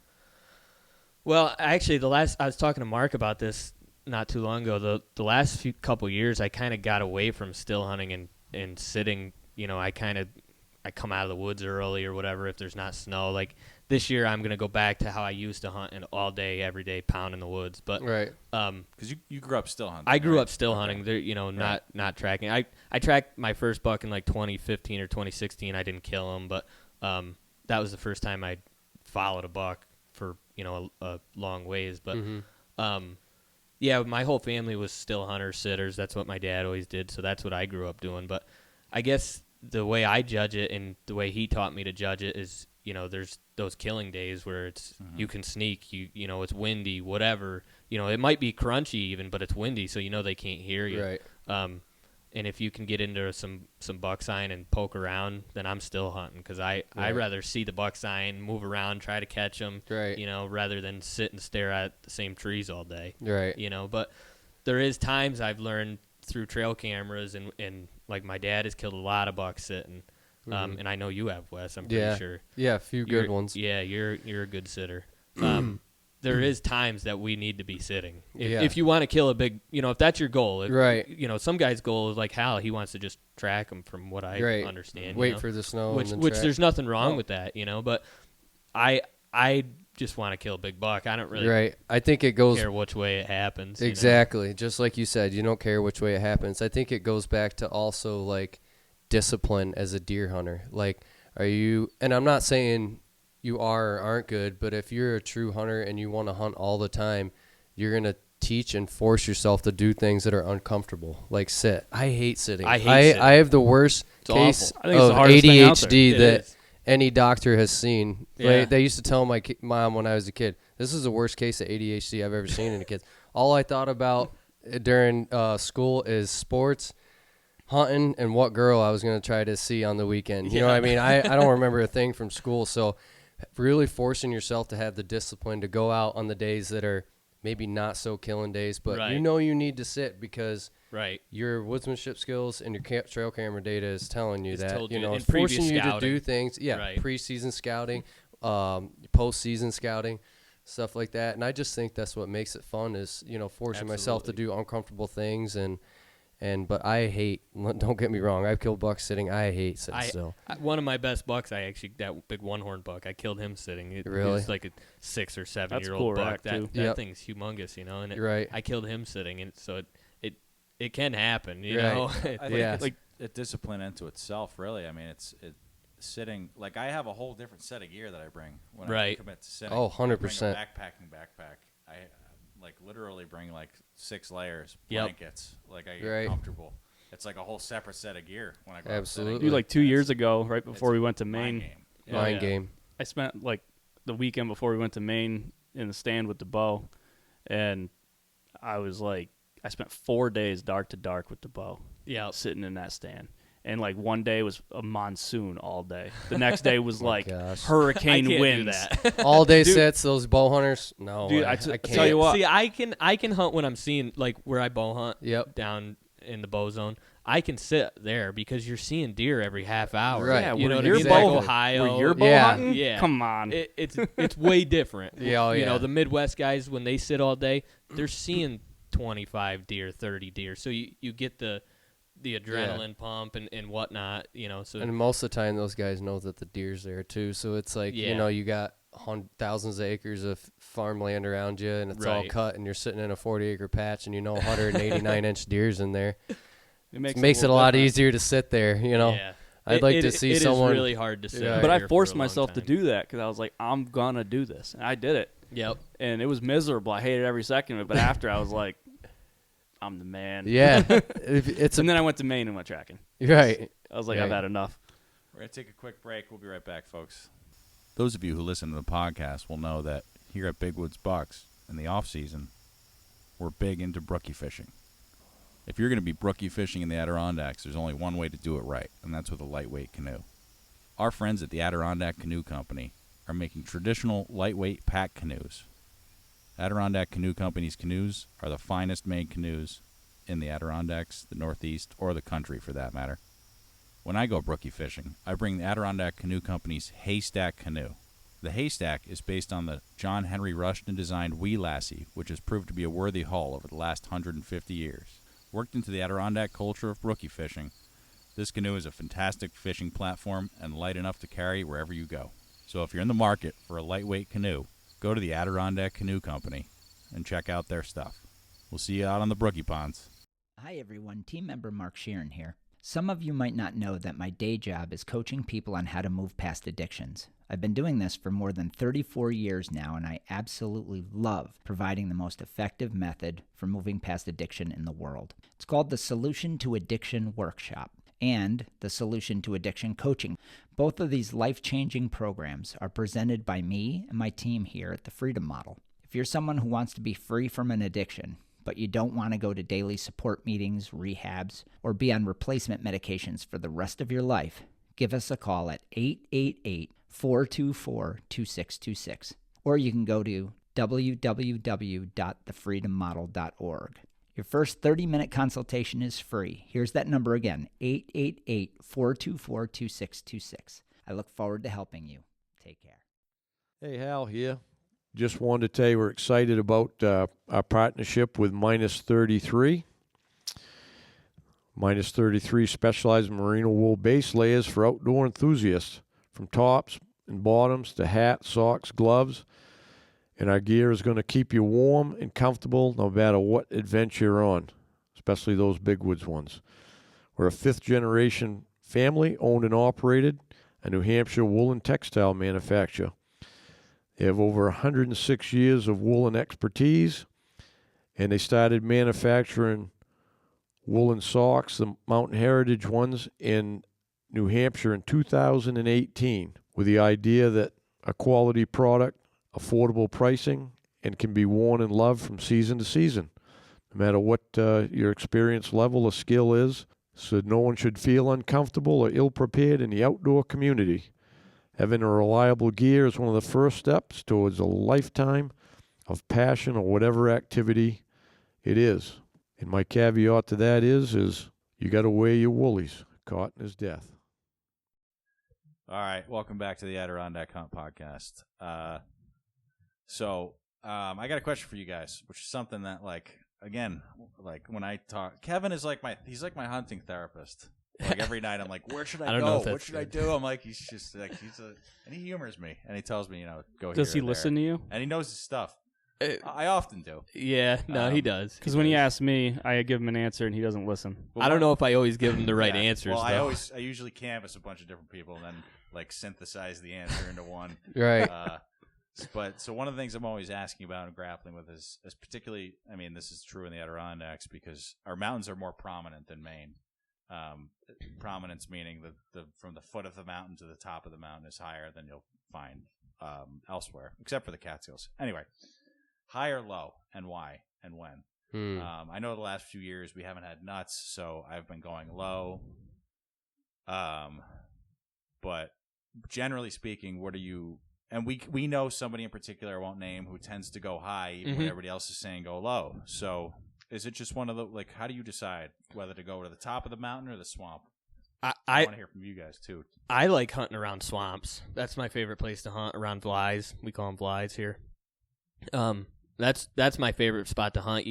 C: Well, actually, I was talking to Mark about this not too long ago. The last couple years, I kind of got away from still hunting and sitting. You know, I come out of the woods early or whatever if there's not snow. Like this year, I'm gonna go back to how I used to hunt and all day, every day, pound in the woods. But
D: right.
B: Because you grew up still hunting.
C: I grew
B: right?
C: up still
B: Okay.
C: hunting. There, not tracking. I tracked my first buck in like 2015 or 2016. I didn't kill him, but that was the first time I followed a buck for a long ways. But yeah, my whole family was still hunters, sitters. That's what my dad always did. So that's what I grew up doing. But I guess the way I judge it and the way he taught me to judge it is, there's those killing days where it's you can sneak, it's windy, whatever. It might be crunchy even, but it's windy, so they can't hear you.
D: Right.
C: And if you can get into some buck sign and poke around, then I'm still hunting because I'd rather see the buck sign, move around, try to catch them,
D: Right.
C: rather than sit and stare at the same trees all day.
D: Right.
C: But there is times I've learned through trail cameras and like my dad has killed a lot of bucks sitting. And I know you have, Wes. I'm pretty sure.
D: Yeah, a few good ones.
C: Yeah, you're a good sitter. There is times that we need to be sitting.
D: Yeah.
C: If you want to kill a big, if that's your goal.
D: Right.
C: Some guy's goal is like Hal. He wants to just track them from what I
D: Right.
C: understand.
D: Wait for the snow.
C: Which
D: and then track.
C: there's nothing wrong with that, But I just want to kill a big buck. I don't really
D: Right. I think it goes
C: care which way it happens.
D: exactly just like you said. You don't care which way it happens. I think it goes back to also like discipline as a deer hunter. Like, are you? And I'm not saying you are or aren't good, but if you're a true hunter and you want to hunt all the time, you're gonna teach and force yourself to do things that are uncomfortable, like sit. I hate sitting.
C: I hate sitting.
D: I have the worst case
C: awful.
A: I think it's the
D: of
A: hardest thing out there.
D: ADHD
C: It
D: that
C: is.
D: any doctor has seen.
C: Yeah.
D: They used to tell my mom when I was a kid, this is the worst case of ADHD I've ever seen in a kid. All I thought about during school is sports, hunting, and what girl I was going to try to see on the weekend. You know what I mean? I don't remember a thing from school. So really forcing yourself to have the discipline to go out on the days that are maybe not so killing days, but
C: Right.
D: you need to sit because
C: Right.
D: your woodsmanship skills and your trail camera data is telling you
C: It's
D: that,
C: told you,
D: it's
C: and previous
D: forcing you to
C: scouting.
D: do things. Yeah.
C: Right.
D: Preseason scouting, postseason scouting, stuff like that. And I just think that's what makes it fun is, forcing myself to do uncomfortable things but I hate, don't get me wrong, I've killed bucks sitting. I hate sitting still.
C: One of my best bucks, that big one-horn buck, I killed him sitting. It
D: Really?
C: was like a 6 or 7
A: That's
C: year
A: cool
C: old buck.
A: rack,
C: That
A: too.
D: Yep.
C: thing's humongous, and
D: You're right.
C: I killed him sitting, and so it can happen, you
D: Right.
C: know.
B: I think
D: Yeah.
B: it's like a discipline into itself, really. I mean, it's sitting. Like I have a whole different set of gear that I bring when I
C: Right.
B: commit to sitting.
D: Oh,
B: I bring a
D: 100%.
B: backpack. like literally bring like 6 layers,
C: Yep.
B: blankets. Like I get
D: Right.
B: comfortable. It's like a whole separate set of gear when I go.
D: Absolutely.
A: Dude, like 2 years ago, right before
B: it's
A: we went to
B: Mind
A: Maine,
B: game.
A: Yeah,
D: Mind
A: yeah.
D: game.
A: I spent like the weekend before we went to Maine in the stand with the bow, and I was like, I spent 4 days dark to dark with the bow, sitting in that stand. And like one day was a monsoon all day. The next day was like
D: gosh.
A: hurricane
C: I can't
A: winds.
C: do that.
D: All day
A: Dude.
D: sits, those bow hunters. No,
A: Dude,
D: way.
A: I
D: I
A: tell
D: can't.
A: you what.
C: See, I can hunt when I'm seeing like where I bow hunt
D: Yep.
C: down in the bow zone. I can sit there because you're seeing deer every half hour.
D: Right.
A: Yeah,
C: You know what I
A: your
C: mean?
A: bow-
C: Like Ohio.
A: Were your bow
D: Yeah.
A: hunting?
C: Yeah.
A: Come on.
C: It's way different.
D: Yeah, oh,
C: You know,
D: yeah.
C: the Midwest guys, when they sit all day, they're seeing 25 deer, 30 deer. So you get the adrenaline pump and whatnot, you know. So
D: And most of the time, those guys know that the deer's there too. So it's like
C: Yeah.
D: you know, you got thousands of acres of farmland around you, and it's all
C: Right.
D: cut, and you're sitting in a 40-acre patch, and you know 189-inch deer's in there.
A: It makes
D: It a lot
A: different.
D: easier to sit there. You know,
C: yeah.
D: I'd like to see
C: it
D: someone.
C: is really hard to sit.
D: Yeah.
C: out
A: But I
C: here for
A: forced
C: a long
A: myself to
C: time.
A: do that because I was like, I'm gonna do this, and I did it,
C: Yep.
A: and it was miserable. I hated every second of it. But after, I was like, I'm the man.
D: Yeah, it's
A: And then I went to Maine and went tracking.
D: right.
A: I was like,
D: Right.
A: I've had enough.
B: We're going to take a quick break. We'll be right back, folks. Those of you who listen to the podcast will know that here at Big Woods Bucks, in the off-season, we're big into brookie fishing. If you're going to be brookie fishing in the Adirondacks, there's only one way to do it right, and that's with a lightweight canoe. Our friends at the Adirondack Canoe Company are making traditional lightweight pack canoes. Adirondack Canoe Company's canoes are the finest made canoes in the Adirondacks, the Northeast, or the country for that matter. When I go brookie fishing, I bring the Adirondack Canoe Company's Haystack canoe. The Haystack is based on the John Henry Rushton designed Wee Lassie, which has proved to be a worthy haul over the last 150 years. Worked into the Adirondack culture of brookie fishing, this canoe is a fantastic fishing platform and light enough to carry wherever you go. So if you're in the market for a lightweight canoe, go to the Adirondack Canoe Company and check out their stuff. We'll see you out on the brookie ponds.
E: Hi everyone, team member Mark Sheeran here. Some of you might not know that my day job is coaching people on how to move past addictions. I've been doing this for more than 34 years now, and I absolutely love providing the most effective method for moving past addiction in the world. It's called the Solution to Addiction Workshop and the Solution to Addiction Coaching. Both of these life-changing programs are presented by me and my team here at the Freedom Model. If you're someone who wants to be free from an addiction, but you don't want to go to daily support meetings, rehabs, or be on replacement medications for the rest of your life, give us a call at 888-424-2626. Or you can go to www.thefreedommodel.org. Your first 30-minute consultation is free. Here's that number again, 888-424-2626. I look forward to helping you. Take care.
F: Hey, Hal here. Just wanted to tell you we're excited about our partnership with Minus 33. Minus 33 specialized in merino wool base layers for outdoor enthusiasts, from tops and bottoms to hats, socks, gloves. And our gear is going to keep you warm and comfortable no matter what adventure you're on, especially those big woods ones. We're a fifth-generation family, owned and operated, a New Hampshire woolen textile manufacturer. They have over 106 years of woolen expertise, and they started manufacturing woolen socks, the Mountain Heritage ones, in New Hampshire in 2018, with the idea that a quality product, affordable pricing, and can be worn and loved from season to season, no matter what your experience level or skill is, so no one should feel uncomfortable or ill-prepared in the outdoor community. Having a reliable gear is one of the first steps towards a lifetime of passion or whatever activity it is. And my caveat to that is you got to wear your woolies. Cotton is death.
B: All right, welcome back to the Adirondack Hunt Podcast. So I got a question for you guys, which is something that, like, again, like when I talk, Kevin is like he's like my hunting therapist. Like every night, I'm like, where should I,
C: I don't know
B: go?
C: if that's
B: What should I do? I'm like, he's just like and he humors me, and he tells me, go.
A: Does
B: here
A: he
B: or
A: listen
B: there.
A: to you?
B: And he knows his stuff.
C: Uh,
B: I often do.
C: Yeah, no, he does.
A: Because when he asks me, I give him an answer and he doesn't listen.
C: I don't know if I always give him the right
B: Yeah.
C: answers.
B: Well,
C: though.
B: I usually canvass a bunch of different people and then like synthesize the answer into one.
D: Right.
B: But so one of the things I'm always asking about and grappling with is particularly, I mean, this is true in the Adirondacks because our mountains are more prominent than Maine. Prominence meaning the from the foot of the mountain to the top of the mountain is higher than you'll find elsewhere, except for the Catskills. Anyway, high or low, and why and when? I know the last few years we haven't had nuts, so I've been going low. But generally speaking, what are you? And we know somebody in particular, I won't name, who tends to go high even when everybody else is saying go low. So is it just one of the, like, how do you decide whether to go to the top of the mountain or the swamp? I want to hear from you guys, too.
C: I like hunting around swamps. That's my favorite place to hunt, around Vlies. We call them Vlies here. That's my favorite spot to hunt.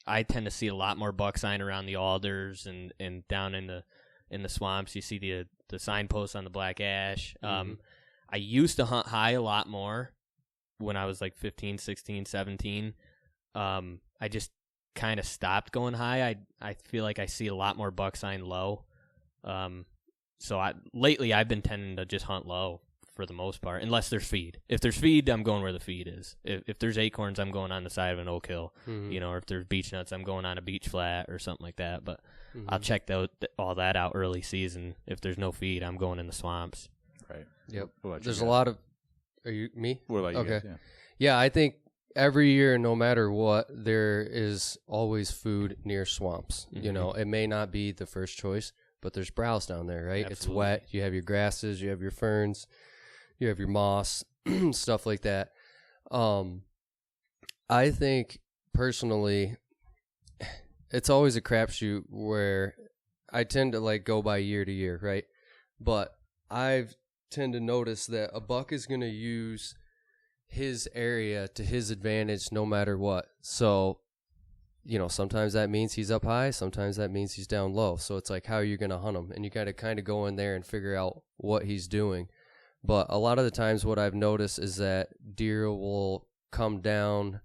C: I tend to see a lot more buck sign around the alders and down in the swamps. You see the signposts on the black ash. I used to hunt high a lot more when I was like 15, 16, 17. I just kind of stopped going high. I feel like I see a lot more buck sign low. So lately I've been tending to just hunt low for the most part, unless there's feed. If there's feed, I'm going where the feed is. If there's acorns, I'm going on the side of an oak hill. Or if there's beech nuts, I'm going on a beech flat or something like that. But I'll check all that out early season. If there's no feed, I'm going in the swamps.
B: Right.
D: Yep.
B: There's
D: There's a lot of. Are you me?
B: What about you
D: Okay.
B: guys?
D: Yeah, I think every year, no matter what, there is always food near swamps. You know, it may not be the first choice, but there's browse down there, right?
C: Absolutely.
D: It's wet. You have your grasses, you have your ferns, you have your moss, stuff like that. I think personally, it's always a crapshoot where I tend to like go by year to year, right? But I tend to notice that a buck is going to use his area to his advantage no matter what. So, you know, sometimes that means he's up high, sometimes that means he's down low. So it's like, how are you going to hunt him? And you got to kind of go in there and figure out what he's doing. But a lot of the times what I've noticed is that deer will come down,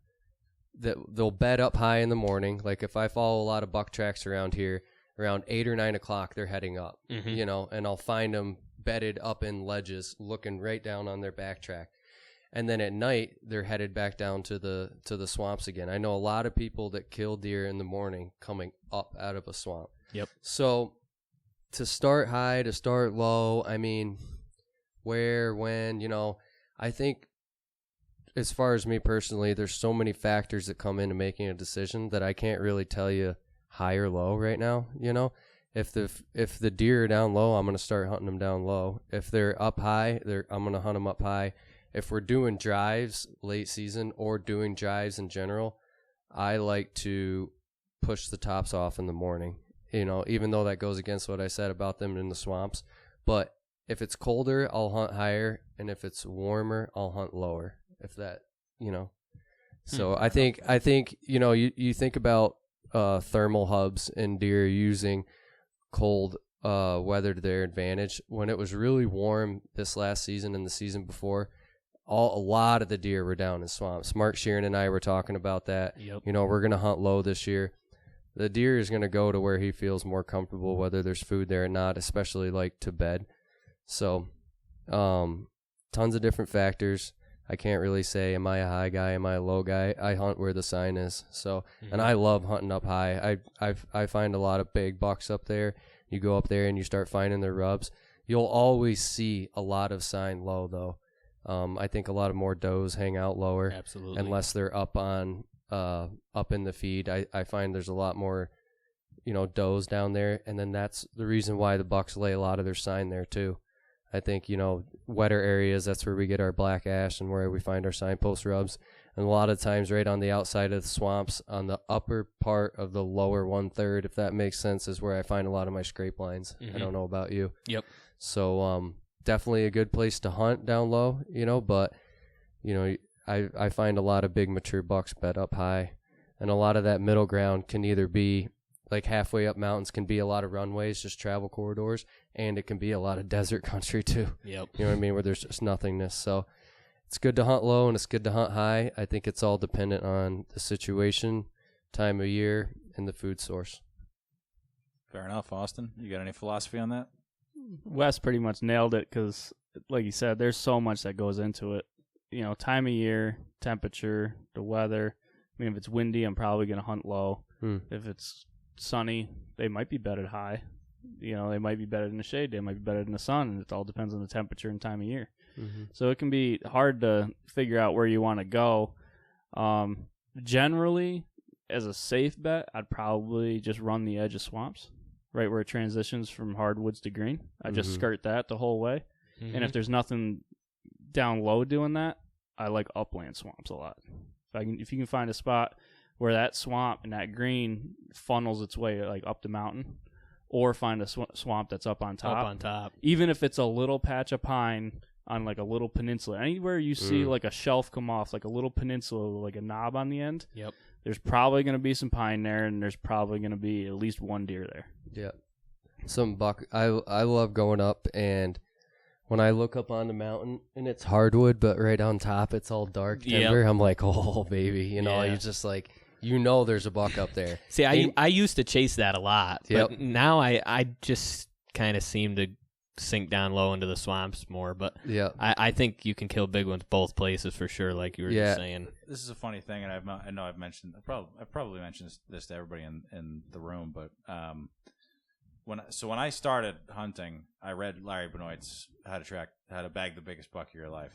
D: that they'll bed up high in the morning. Like if I follow a lot of buck tracks around here, around 8 or 9 o'clock, they're heading up, you know, and I'll find them bedded up in ledges, looking right down on their backtrack. And then at night, they're headed back down to the swamps again. I know a lot of people that kill deer in the morning coming up out of a swamp.
C: Yep.
D: So to start high, to start low, I mean, where, when, you know, I think as far as me personally, there's so many factors that come into making a decision that I can't really tell you high or low right now, you know. If the deer are down low, I'm going to start hunting them down low. If they're up high, I'm going to hunt them up high. If we're doing drives late season or doing drives in general, I like to push the tops off in the morning, you know, even though that goes against what I said about them in the swamps. But if it's colder, I'll hunt higher, and if it's warmer, I'll hunt lower, if that, you know. So I think you know, you think about thermal hubs and deer using cold weather to their advantage. When it was really warm this last season and the season before, a lot of the deer were down in swamps. Mark Sheeran and I were talking about that.
C: Yep.
D: You know, we're going to hunt low this year. The deer is going to go to where he feels more comfortable, whether there's food there or not, especially like to bed. So tons of different factors. I can't really say, am I a high guy, am I a low guy? I hunt where the sign is. So, and I love hunting up high. I find a lot of big bucks up there. You go up there and you start finding their rubs. You'll always see a lot of sign low, though. I think a lot of more does hang out lower.
C: Absolutely.
D: Unless they're up in the feed. I find there's a lot more, you know, does down there. And then that's the reason why the bucks lay a lot of their sign there, too. I think, you know, wetter areas, that's where we get our black ash and where we find our signpost rubs. And a lot of times right on the outside of the swamps, on the upper part of the lower 1/3, if that makes sense, is where I find a lot of my scrape lines. I don't know about you.
C: Yep.
D: So definitely a good place to hunt down low, you know, but, you know, I find a lot of big mature bucks bed up high. And a lot of that middle ground can either be like halfway up mountains, can be a lot of runways, just travel corridors, and it can be a lot of desert country too.
C: Yep.
D: You know what I mean? Where there's just nothingness. So it's good to hunt low and it's good to hunt high. I think it's all dependent on the situation, time of year, and the food source.
B: Fair enough, Austin. You got any philosophy on that?
A: Wes pretty much nailed it because, like you said, there's so much that goes into it. time of year, temperature, the weather. I mean, if it's windy, I'm probably going to hunt low. If it's sunny, they might be bedded high. They might be bedded in the shade. They might be bedded in the sun. And it all depends on the temperature and time of year. So it can be hard to figure out where you want to go. Generally, as a safe bet, I'd probably just run the edge of swamps, right where it transitions from hardwoods to green. I just skirt that the whole way. And if there's nothing down low doing that, I like upland swamps a lot. If you can find a spot where that swamp and that green funnels its way like up the mountain, or find a swamp that's up on top. Even if it's a little patch of pine on like a little peninsula, anywhere you see like a shelf come off, like a little peninsula, like a knob on the end.
C: Yep.
A: There's probably going to be some pine there, and there's probably going to be at least one deer there.
D: Yeah. Some buck. I love going up, and when I look up on the mountain and it's hardwood, but right on top it's all dark timber, I'm like, oh baby, you're just like, there's a buck up there.
C: See, I used to chase that a lot, but now I just kind of seem to sink down low into the swamps more. But I think you can kill big ones both places for sure, like you were just saying.
B: This is a funny thing, and I know I've mentioned, I probably mentioned this to everybody in the room, but when I started hunting, I read Larry Benoit's How to Bag the Biggest Buck of Your Life.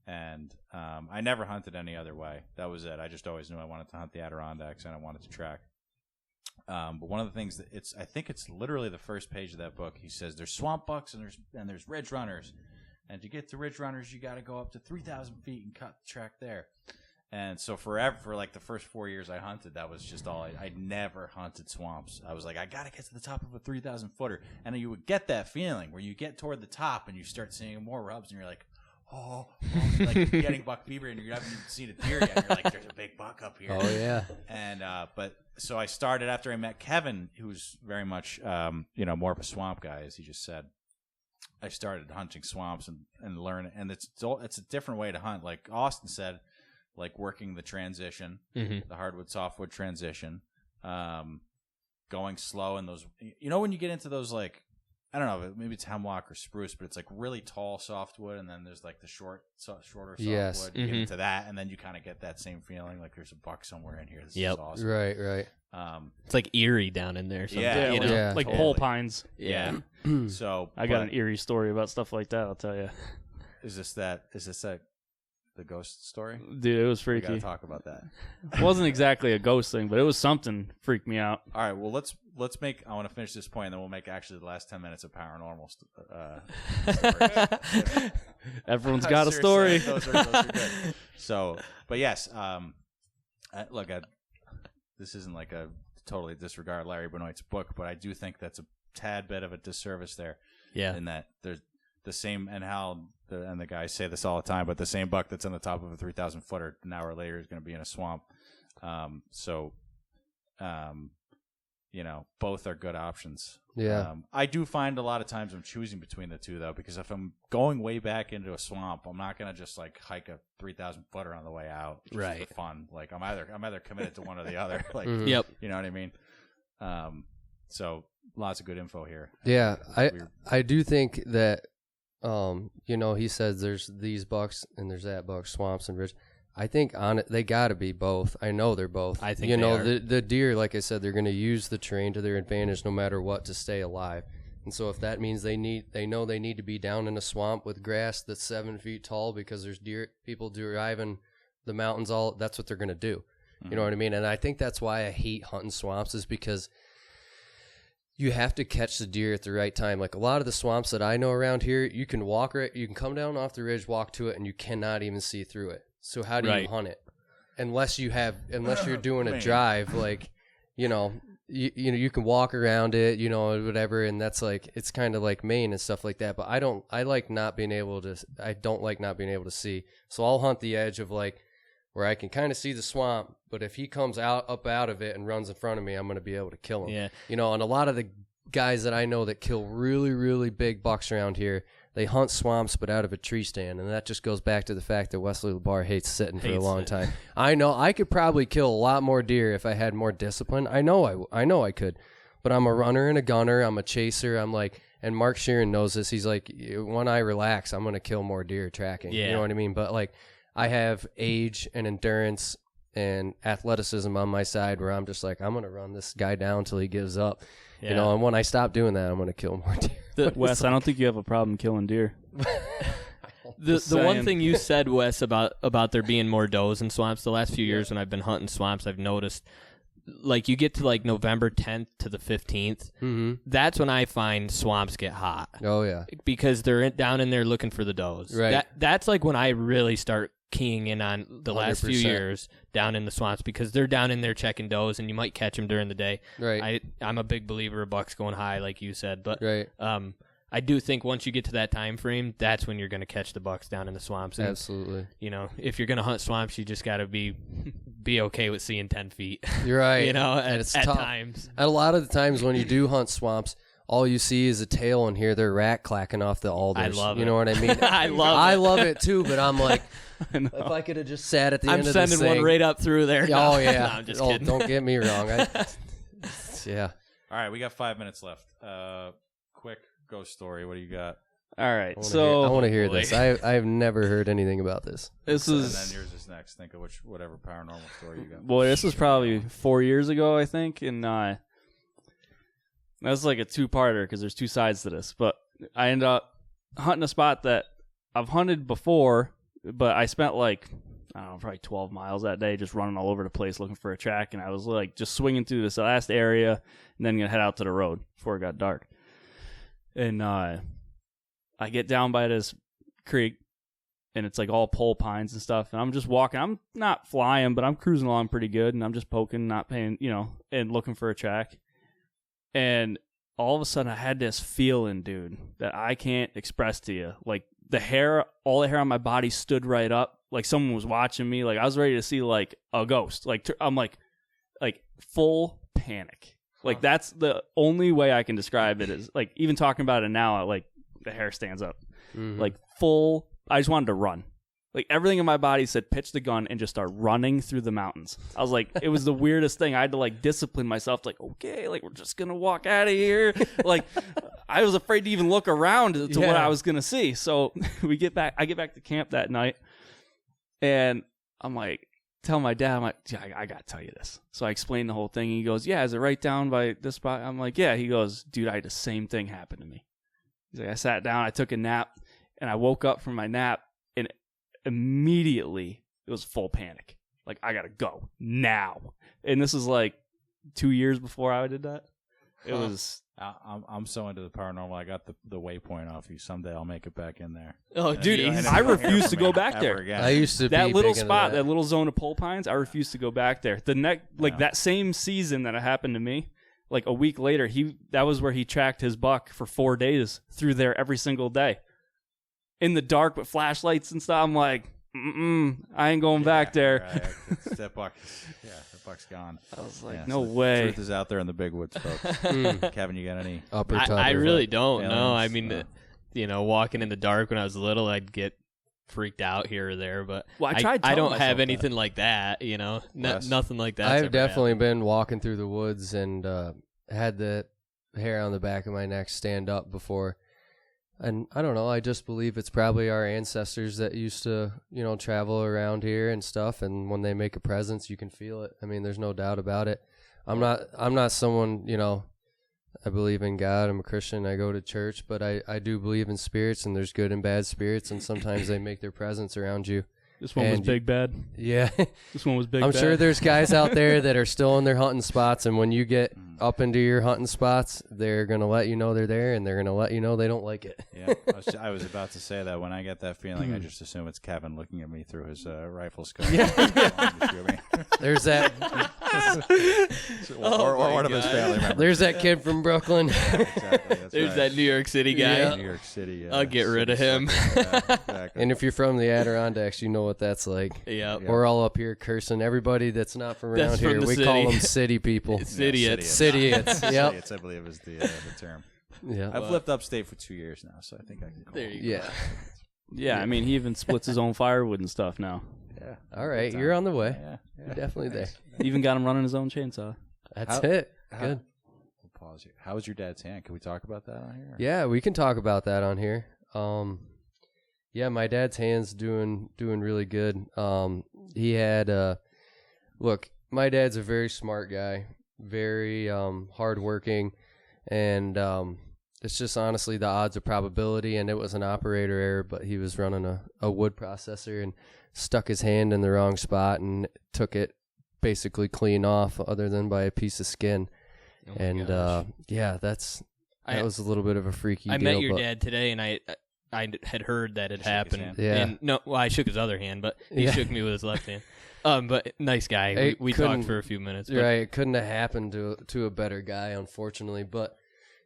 B: And I never hunted any other way. That was it. I just always knew I wanted to hunt the Adirondacks and I wanted to track. But one of the things that I think it's literally the first page of that book. He says there's swamp bucks and there's ridge runners, and to get to ridge runners you got to go up to 3,000 feet and cut the track there. And so for like the first 4 years I hunted, that was just all. I never hunted swamps. I was like, I got to get to the top of a 3,000 footer, and you would get that feeling where you get toward the top and you start seeing more rubs, and you're like, oh, like you're getting buck fever, and you haven't even seen a deer yet. You're like, there's a big buck up here.
D: Oh yeah.
B: And but so I started after I met Kevin, who's very much more of a swamp guy, as he just said. I started hunting swamps and learning, and it's a different way to hunt. Like Austin said, like working the transition, the hardwood softwood transition, going slow in those. When you get into those, like, I don't know, maybe it's hemlock or spruce, but it's like really tall softwood, and then there's like the shorter softwood.
D: Yes.
B: You get into that, and then you kind of get that same feeling, like there's a buck somewhere in here. This is awesome.
D: Right.
C: It's like eerie down in there.
B: Yeah,
A: like
B: totally.
A: pole pines.
B: Yeah. So
A: I got an eerie story about stuff like that. I'll tell you.
B: Is this the ghost story?
A: Dude, it was
B: We
A: freaky.
B: gotta talk about that.
A: It wasn't exactly a ghost thing, but it was something freaked me out.
B: All right. Well, let's make. I want to finish this point, and then we'll make actually the last 10 minutes of paranormal stories.
A: Everyone's got a story.
B: Those are good. So, but yes, look, this isn't like a totally disregard Larry Benoit's book, but I do think that's a tad bit of a disservice there.
C: Yeah.
B: In that there's the same, and the guys say this all the time, but the same buck that's on the top of a 3,000 footer an hour later is going to be in a swamp. Both are good options.
D: Yeah.
B: I do find a lot of times I'm choosing between the two, though, because if I'm going way back into a swamp, I'm not going to just like hike a 3,000 footer on the way out just
C: right.
B: for fun. Like I'm either committed to one or the other. Like,
C: Yep.
B: You know what I mean? So lots of good info here.
D: Yeah, I do think that, he says there's these bucks and there's that buck, swamps and ridge. I think on it, they got to be both. I know they're both.
C: I think they are.
D: The deer, like I said, they're going to use the terrain to their advantage no matter what to stay alive. And so if that means they know they need to be down in a swamp with grass that's 7 feet tall because there's people driving the mountains, that's what they're going to do. Mm-hmm. You know what I mean? And I think that's why I hate hunting swamps, is because you have to catch the deer at the right time. Like a lot of the swamps that I know around here, you can you can come down off the ridge, walk to it, and you cannot even see through it. So how do you hunt it? Unless you're doing a drive, like, you can walk around it, whatever. And that's like, it's kind of like Maine and stuff like that. But I don't like not being able to see. So I'll hunt the edge of like where I can kind of see the swamp. But if he comes up out of it and runs in front of me, I'm going to be able to kill him.
C: Yeah.
D: And a lot of the guys that I know that kill really, really big bucks around here, they hunt swamps, but out of a tree stand, and that just goes back to the fact that Wesley LeBar hates sitting for a long time. I know I could probably kill a lot more deer if I had more discipline. I know I could, but I'm a runner and a gunner. I'm a chaser. I'm like, and Mark Sheeran knows this. He's like, when I relax, I'm gonna kill more deer tracking.
C: Yeah.
D: You know what I mean? But like, I have age and endurance and athleticism on my side where I'm just like, I'm going to run this guy down till he gives up.
C: Yeah.
D: You know, and when I stop doing that, I'm going to kill more deer.
A: Wes, I don't think you have a problem killing deer.
C: The one
A: saying.
C: thing you said, Wes, about there being more does in swamps, the last few years when I've been hunting swamps, I've noticed, like, you get to, like, November 10th to the 15th, that's when I find swamps get hot.
D: Oh, yeah.
C: Because they're down in there looking for the does.
D: Right.
C: That's, like, when I really start keying in on the last few
D: 100%.
C: years down in the swamps, because they're down in there checking does, and you might catch them during the day.
D: Right.
C: I'm a big believer of bucks going high, like you said, but
D: Right.
C: I do think once you get to that time frame, that's when you're going to catch the bucks down in the swamps. And,
D: Absolutely.
C: you know, if you're going to hunt swamps, you just got to be okay with seeing 10 feet.
D: You're right.
C: You know,
D: And
C: at
D: tough.
C: times.
D: And a lot of the times when you do hunt swamps, all you see is a tail and hear their rat clacking off the alders.
C: I love
D: you
C: it.
D: know what I mean?
C: I love
D: I
C: it.
D: love it too, but I'm like,
A: I know.
D: if I could have just sat at the
C: I'm
D: end of
C: sending
D: this
C: one
D: thing.
C: right up through there.
D: Oh,
C: No,
D: yeah.
C: no, I'm just kidding.
D: Don't get me wrong. Yeah.
B: All right, we got 5 minutes left. Quick ghost story. What do you got?
A: All right,
D: I
A: so
D: want to hear
C: boy.
D: this. I've never heard anything about this.
A: this
B: And
A: is
B: then yours is next. Think of whatever paranormal story you got.
A: boy, this was probably 4 years ago, I think, and that's like a two-parter because there's two sides to this. But I ended up hunting a spot that I've hunted before, but I spent like, I don't know, probably 12 miles that day just running all over the place looking for a track, and I was like just swinging through this last area and then gonna head out to the road before it got dark. And I get down by this creek, and it's like all pole pines and stuff, and I'm just walking. I'm not flying, but I'm cruising along pretty good, and I'm just poking, not paying, you know, and looking for a track. And all of a sudden, I had this feeling, dude, that I can't express to you. Like, all the hair on my body stood right up, like someone was watching me. Like, I was ready to see, like, a ghost. Like, I'm like full panic. Like, that's the only way I can describe it is, like, even talking about it now, like, the hair stands up. Like, full, I just wanted to run. Like, everything in my body said pitch the gun and just start running through the mountains. I was like, it was the weirdest thing. I had to, like, discipline myself, like, okay, like, we're just going to walk out of here. Like, I was afraid to even look around to what I was going to see. So I get back to camp that night, and I'm like, tell my dad, I'm like, yeah, I got to tell you this. So I explained the whole thing. He goes, yeah, is it right down by this spot? I'm like, yeah. He goes, dude, I had the same thing happen to me. He's like, I sat down, I took a nap, and I woke up from my nap, and immediately it was full panic. Like, I gotta go now. And this is like 2 years before I did that. It was.
B: I'm so into the paranormal. I got the waypoint off you. Someday I'll make it back in there.
C: Oh,
B: And
C: dude,
B: then you don't
A: I
B: hear
A: refuse
B: from
A: to
B: me
A: go back
B: ever
A: there.
B: again.
D: I used to
A: That
D: be
A: little
D: big into
A: spot, that little zone of pole pines, I refuse to go back there. That same season that it happened to me, like a week later, that was where he tracked his buck for 4 days through there every single day. In the dark with flashlights and stuff. I'm like, I ain't going back there.
B: Right. That buck's gone.
A: I was like,
B: Yeah,
A: no
B: so the
A: way.
B: Truth is out there in the big woods, folks. Kevin, you got any?
D: Upper
C: I really don't
B: aliens?
C: know. I mean, you know, walking in the dark when I was little, I'd get freaked out here or there, but
A: Well, I tried
C: I
A: telling
C: don't
A: myself
C: have
A: that.
C: anything like that, you know,
B: Wes?
C: nothing like that.
D: I've definitely been walking through the woods and had the hair on the back of my neck stand up before. And I don't know, I just believe it's probably our ancestors that used to, you know, travel around here and stuff, and when they make a presence, you can feel it. I mean, there's no doubt about it. I'm not someone, you know, I believe in God, I'm a Christian, I go to church, but I do believe in spirits, and there's good and bad spirits, and sometimes they make their presence around you.
A: This one was
D: And
A: big bad.
D: Yeah.
A: This one was big
D: I'm
A: bad.
D: sure there's guys out there that are still in their hunting spots, and when you get up into your hunting spots, they're going to let you know they're there, and they're going to let you know they don't like it.
B: Yeah, I was about to say that when I get that feeling, I just assume it's Kevin looking at me through his rifle scope.
D: There's that
B: or one of his family members.
D: there's that kid from Brooklyn.
B: Exactly, that's
C: There's
B: right.
C: that New York City guy.
D: Yeah.
B: New York City.
C: I'll get rid of him.
B: Exactly.
D: And if you're from the Adirondacks, you know what that's like.
C: Yeah.
B: Yeah.
D: We're all up here cursing everybody that's not from around
C: That's from
D: here.
C: the
D: We
C: city.
D: call them city people.
C: It's idiots.
D: City-its. Yep.
B: Idiots, I believe, is the term.
D: Yeah.
B: I've lived upstate for 2 years now, so I think I can call
C: There
B: it.
C: you
D: Yeah.
A: Yeah, I mean, he even splits his own firewood and stuff now.
B: Yeah.
D: All right,
B: Good
D: you're
B: time.
D: on the way.
B: Yeah.
D: You're definitely there.
A: Even got him running his own chainsaw.
D: That's
B: How-
D: it.
B: How-
D: Good.
B: We'll pause here. How was your dad's hand? Can we talk about that on here?
D: Yeah, we can talk about that on here. Yeah, my dad's hand's doing really good. He had look, my dad's a very smart guy, very hardworking, and it's just honestly the odds of probability, and it was an operator error, but he was running a wood processor and stuck his hand in the wrong spot and took it basically clean off, other than by a piece of skin. Yeah, that was a little bit of a freaky deal.
C: I met your dad today, and I had heard that it happened.
D: Yeah.
C: And no, well, I shook his other hand, but he shook me with his left hand. But nice guy. We talked for a few minutes. But.
D: Right. It couldn't have happened to a better guy, unfortunately. But,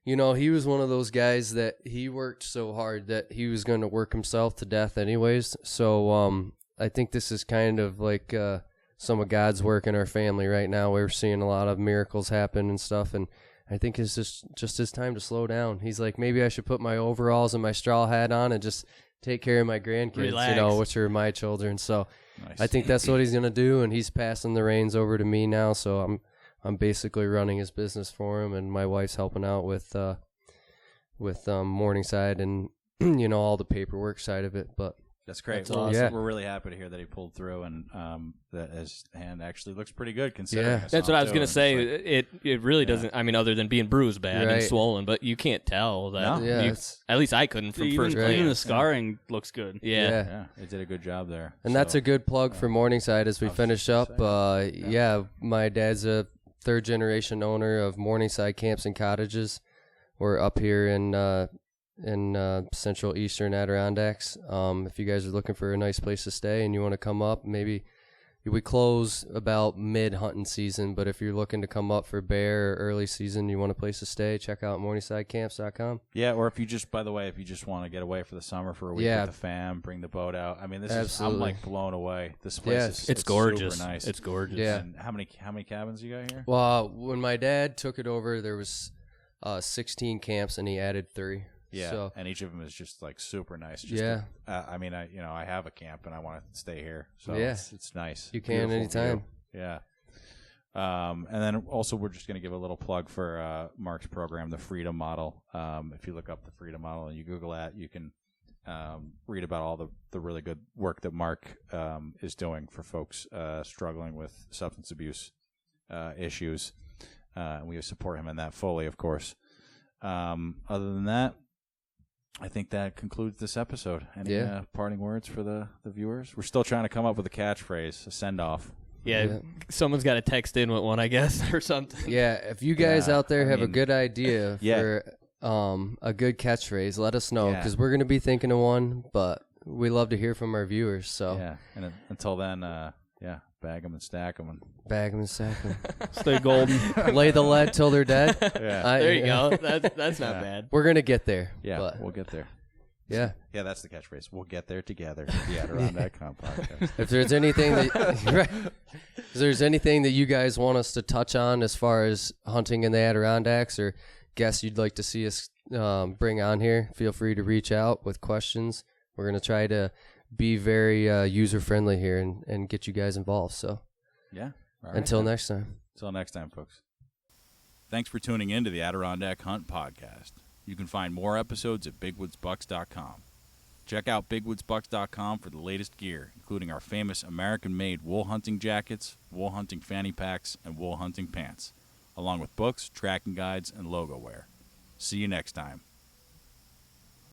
D: you know, he was one of those guys that he worked so hard that he was going to work himself to death anyways. So I think this is kind of like some of God's work in our family right now. We're seeing a lot of miracles happen and stuff, and I think it's just his time to slow down. He's like, maybe I should put my overalls and my straw hat on and just take care of my grandkids,
C: Relax.
D: you know, which are my children. So
B: Nice.
D: I think that's what he's gonna do, and he's passing the reins over to me now. So I'm basically running his business for him, and my wife's helping out with Morningside and you know, all the paperwork side of it. But
B: That's great.
D: That's
B: Well,
D: awesome. Yeah.
B: we're really happy to hear that he pulled through, and that his hand actually looks pretty good considering.
D: Yeah.
C: That's what I was
B: going
C: going to say. It really doesn't, I mean, other than being bruised bad and
D: Right.
C: swollen, but you can't tell that.
B: No.
D: yeah,
C: You-
D: it's,
C: at least I couldn't from
A: even,
C: first
D: Right.
A: even the
C: glance.
A: scarring looks good.
C: Yeah.
B: Yeah, they did a good job there.
D: and that's a good plug for Morningside as we
B: I was
D: finish
B: just
D: up.
B: gonna say.
D: Yeah, my dad's a third generation owner of Morningside Camps and Cottages. We're up here in central eastern Adirondacks. If you guys are looking for a nice place to stay and you want to come up, maybe we close about mid hunting season, but if you're looking to come up for bear or early season, you want a place to stay, check out morningsidecamps.com.
B: Yeah, or if you just, by the way, if you just want to get away for the summer for a week
D: Yeah.
B: with the fam, bring the boat out. I mean, this
D: Absolutely.
B: I'm like blown away. This place
D: Yeah,
B: is
C: It's gorgeous.
B: super nice.
C: It's gorgeous.
D: Yeah.
B: And how many cabins you got here?
D: Well, when my dad took it over, there was 16 camps, and he added 3.
B: Yeah,
D: So,
B: and each of them is just like super nice. Just
D: Yeah.
B: I mean, I have a camp and I want to stay here, so
D: Yeah.
B: it's nice.
D: You can
B: Beautiful
D: anytime.
B: view. Yeah. And then also we're just going to give a little plug for Mark's program, the Freedom Model. If you look up the Freedom Model and you Google that, you can read about all the really good work that Mark is doing for folks struggling with substance abuse issues. And we support him in that fully, of course. Other than that, I think that concludes this episode. Any parting words for the viewers? We're still trying to come up with a catchphrase, a send-off.
C: Yeah, someone's got to text in with one, I guess, or something.
D: Yeah, if you guys
B: Yeah,
D: out there
B: I
D: have a
B: mean,
D: good idea
B: yeah.
D: for a good catchphrase, let us know,
B: Yeah.
D: because we're going to be thinking of one, but we love to hear from our viewers. So
B: Yeah, and until then, bag them and stack them. And
D: bag them and sack them.
A: Stay golden.
D: Lay the lead till they're dead.
B: yeah,
C: There you go. That's not bad.
D: We're going to get there.
B: yeah,
D: but,
B: we'll get there.
D: yeah.
B: Yeah, that's the catchphrase. We'll get there together. The Adirondack podcast.
D: If there's anything that if there's anything that you guys want us to touch on as far as hunting in the Adirondacks, or guests you'd like to see us bring on here, feel free to reach out with questions. We're going to try to be very user-friendly here and get you guys involved. So
B: Yeah. All right,
D: until
B: then.
D: next time.
B: Until next time, folks. Thanks for tuning in to the Adirondack Hunt Podcast. You can find more episodes at bigwoodsbucks.com. Check out bigwoodsbucks.com for the latest gear, including our famous American-made wool hunting jackets, wool hunting fanny packs, and wool hunting pants, along with books, tracking guides, and logo wear. See you next time.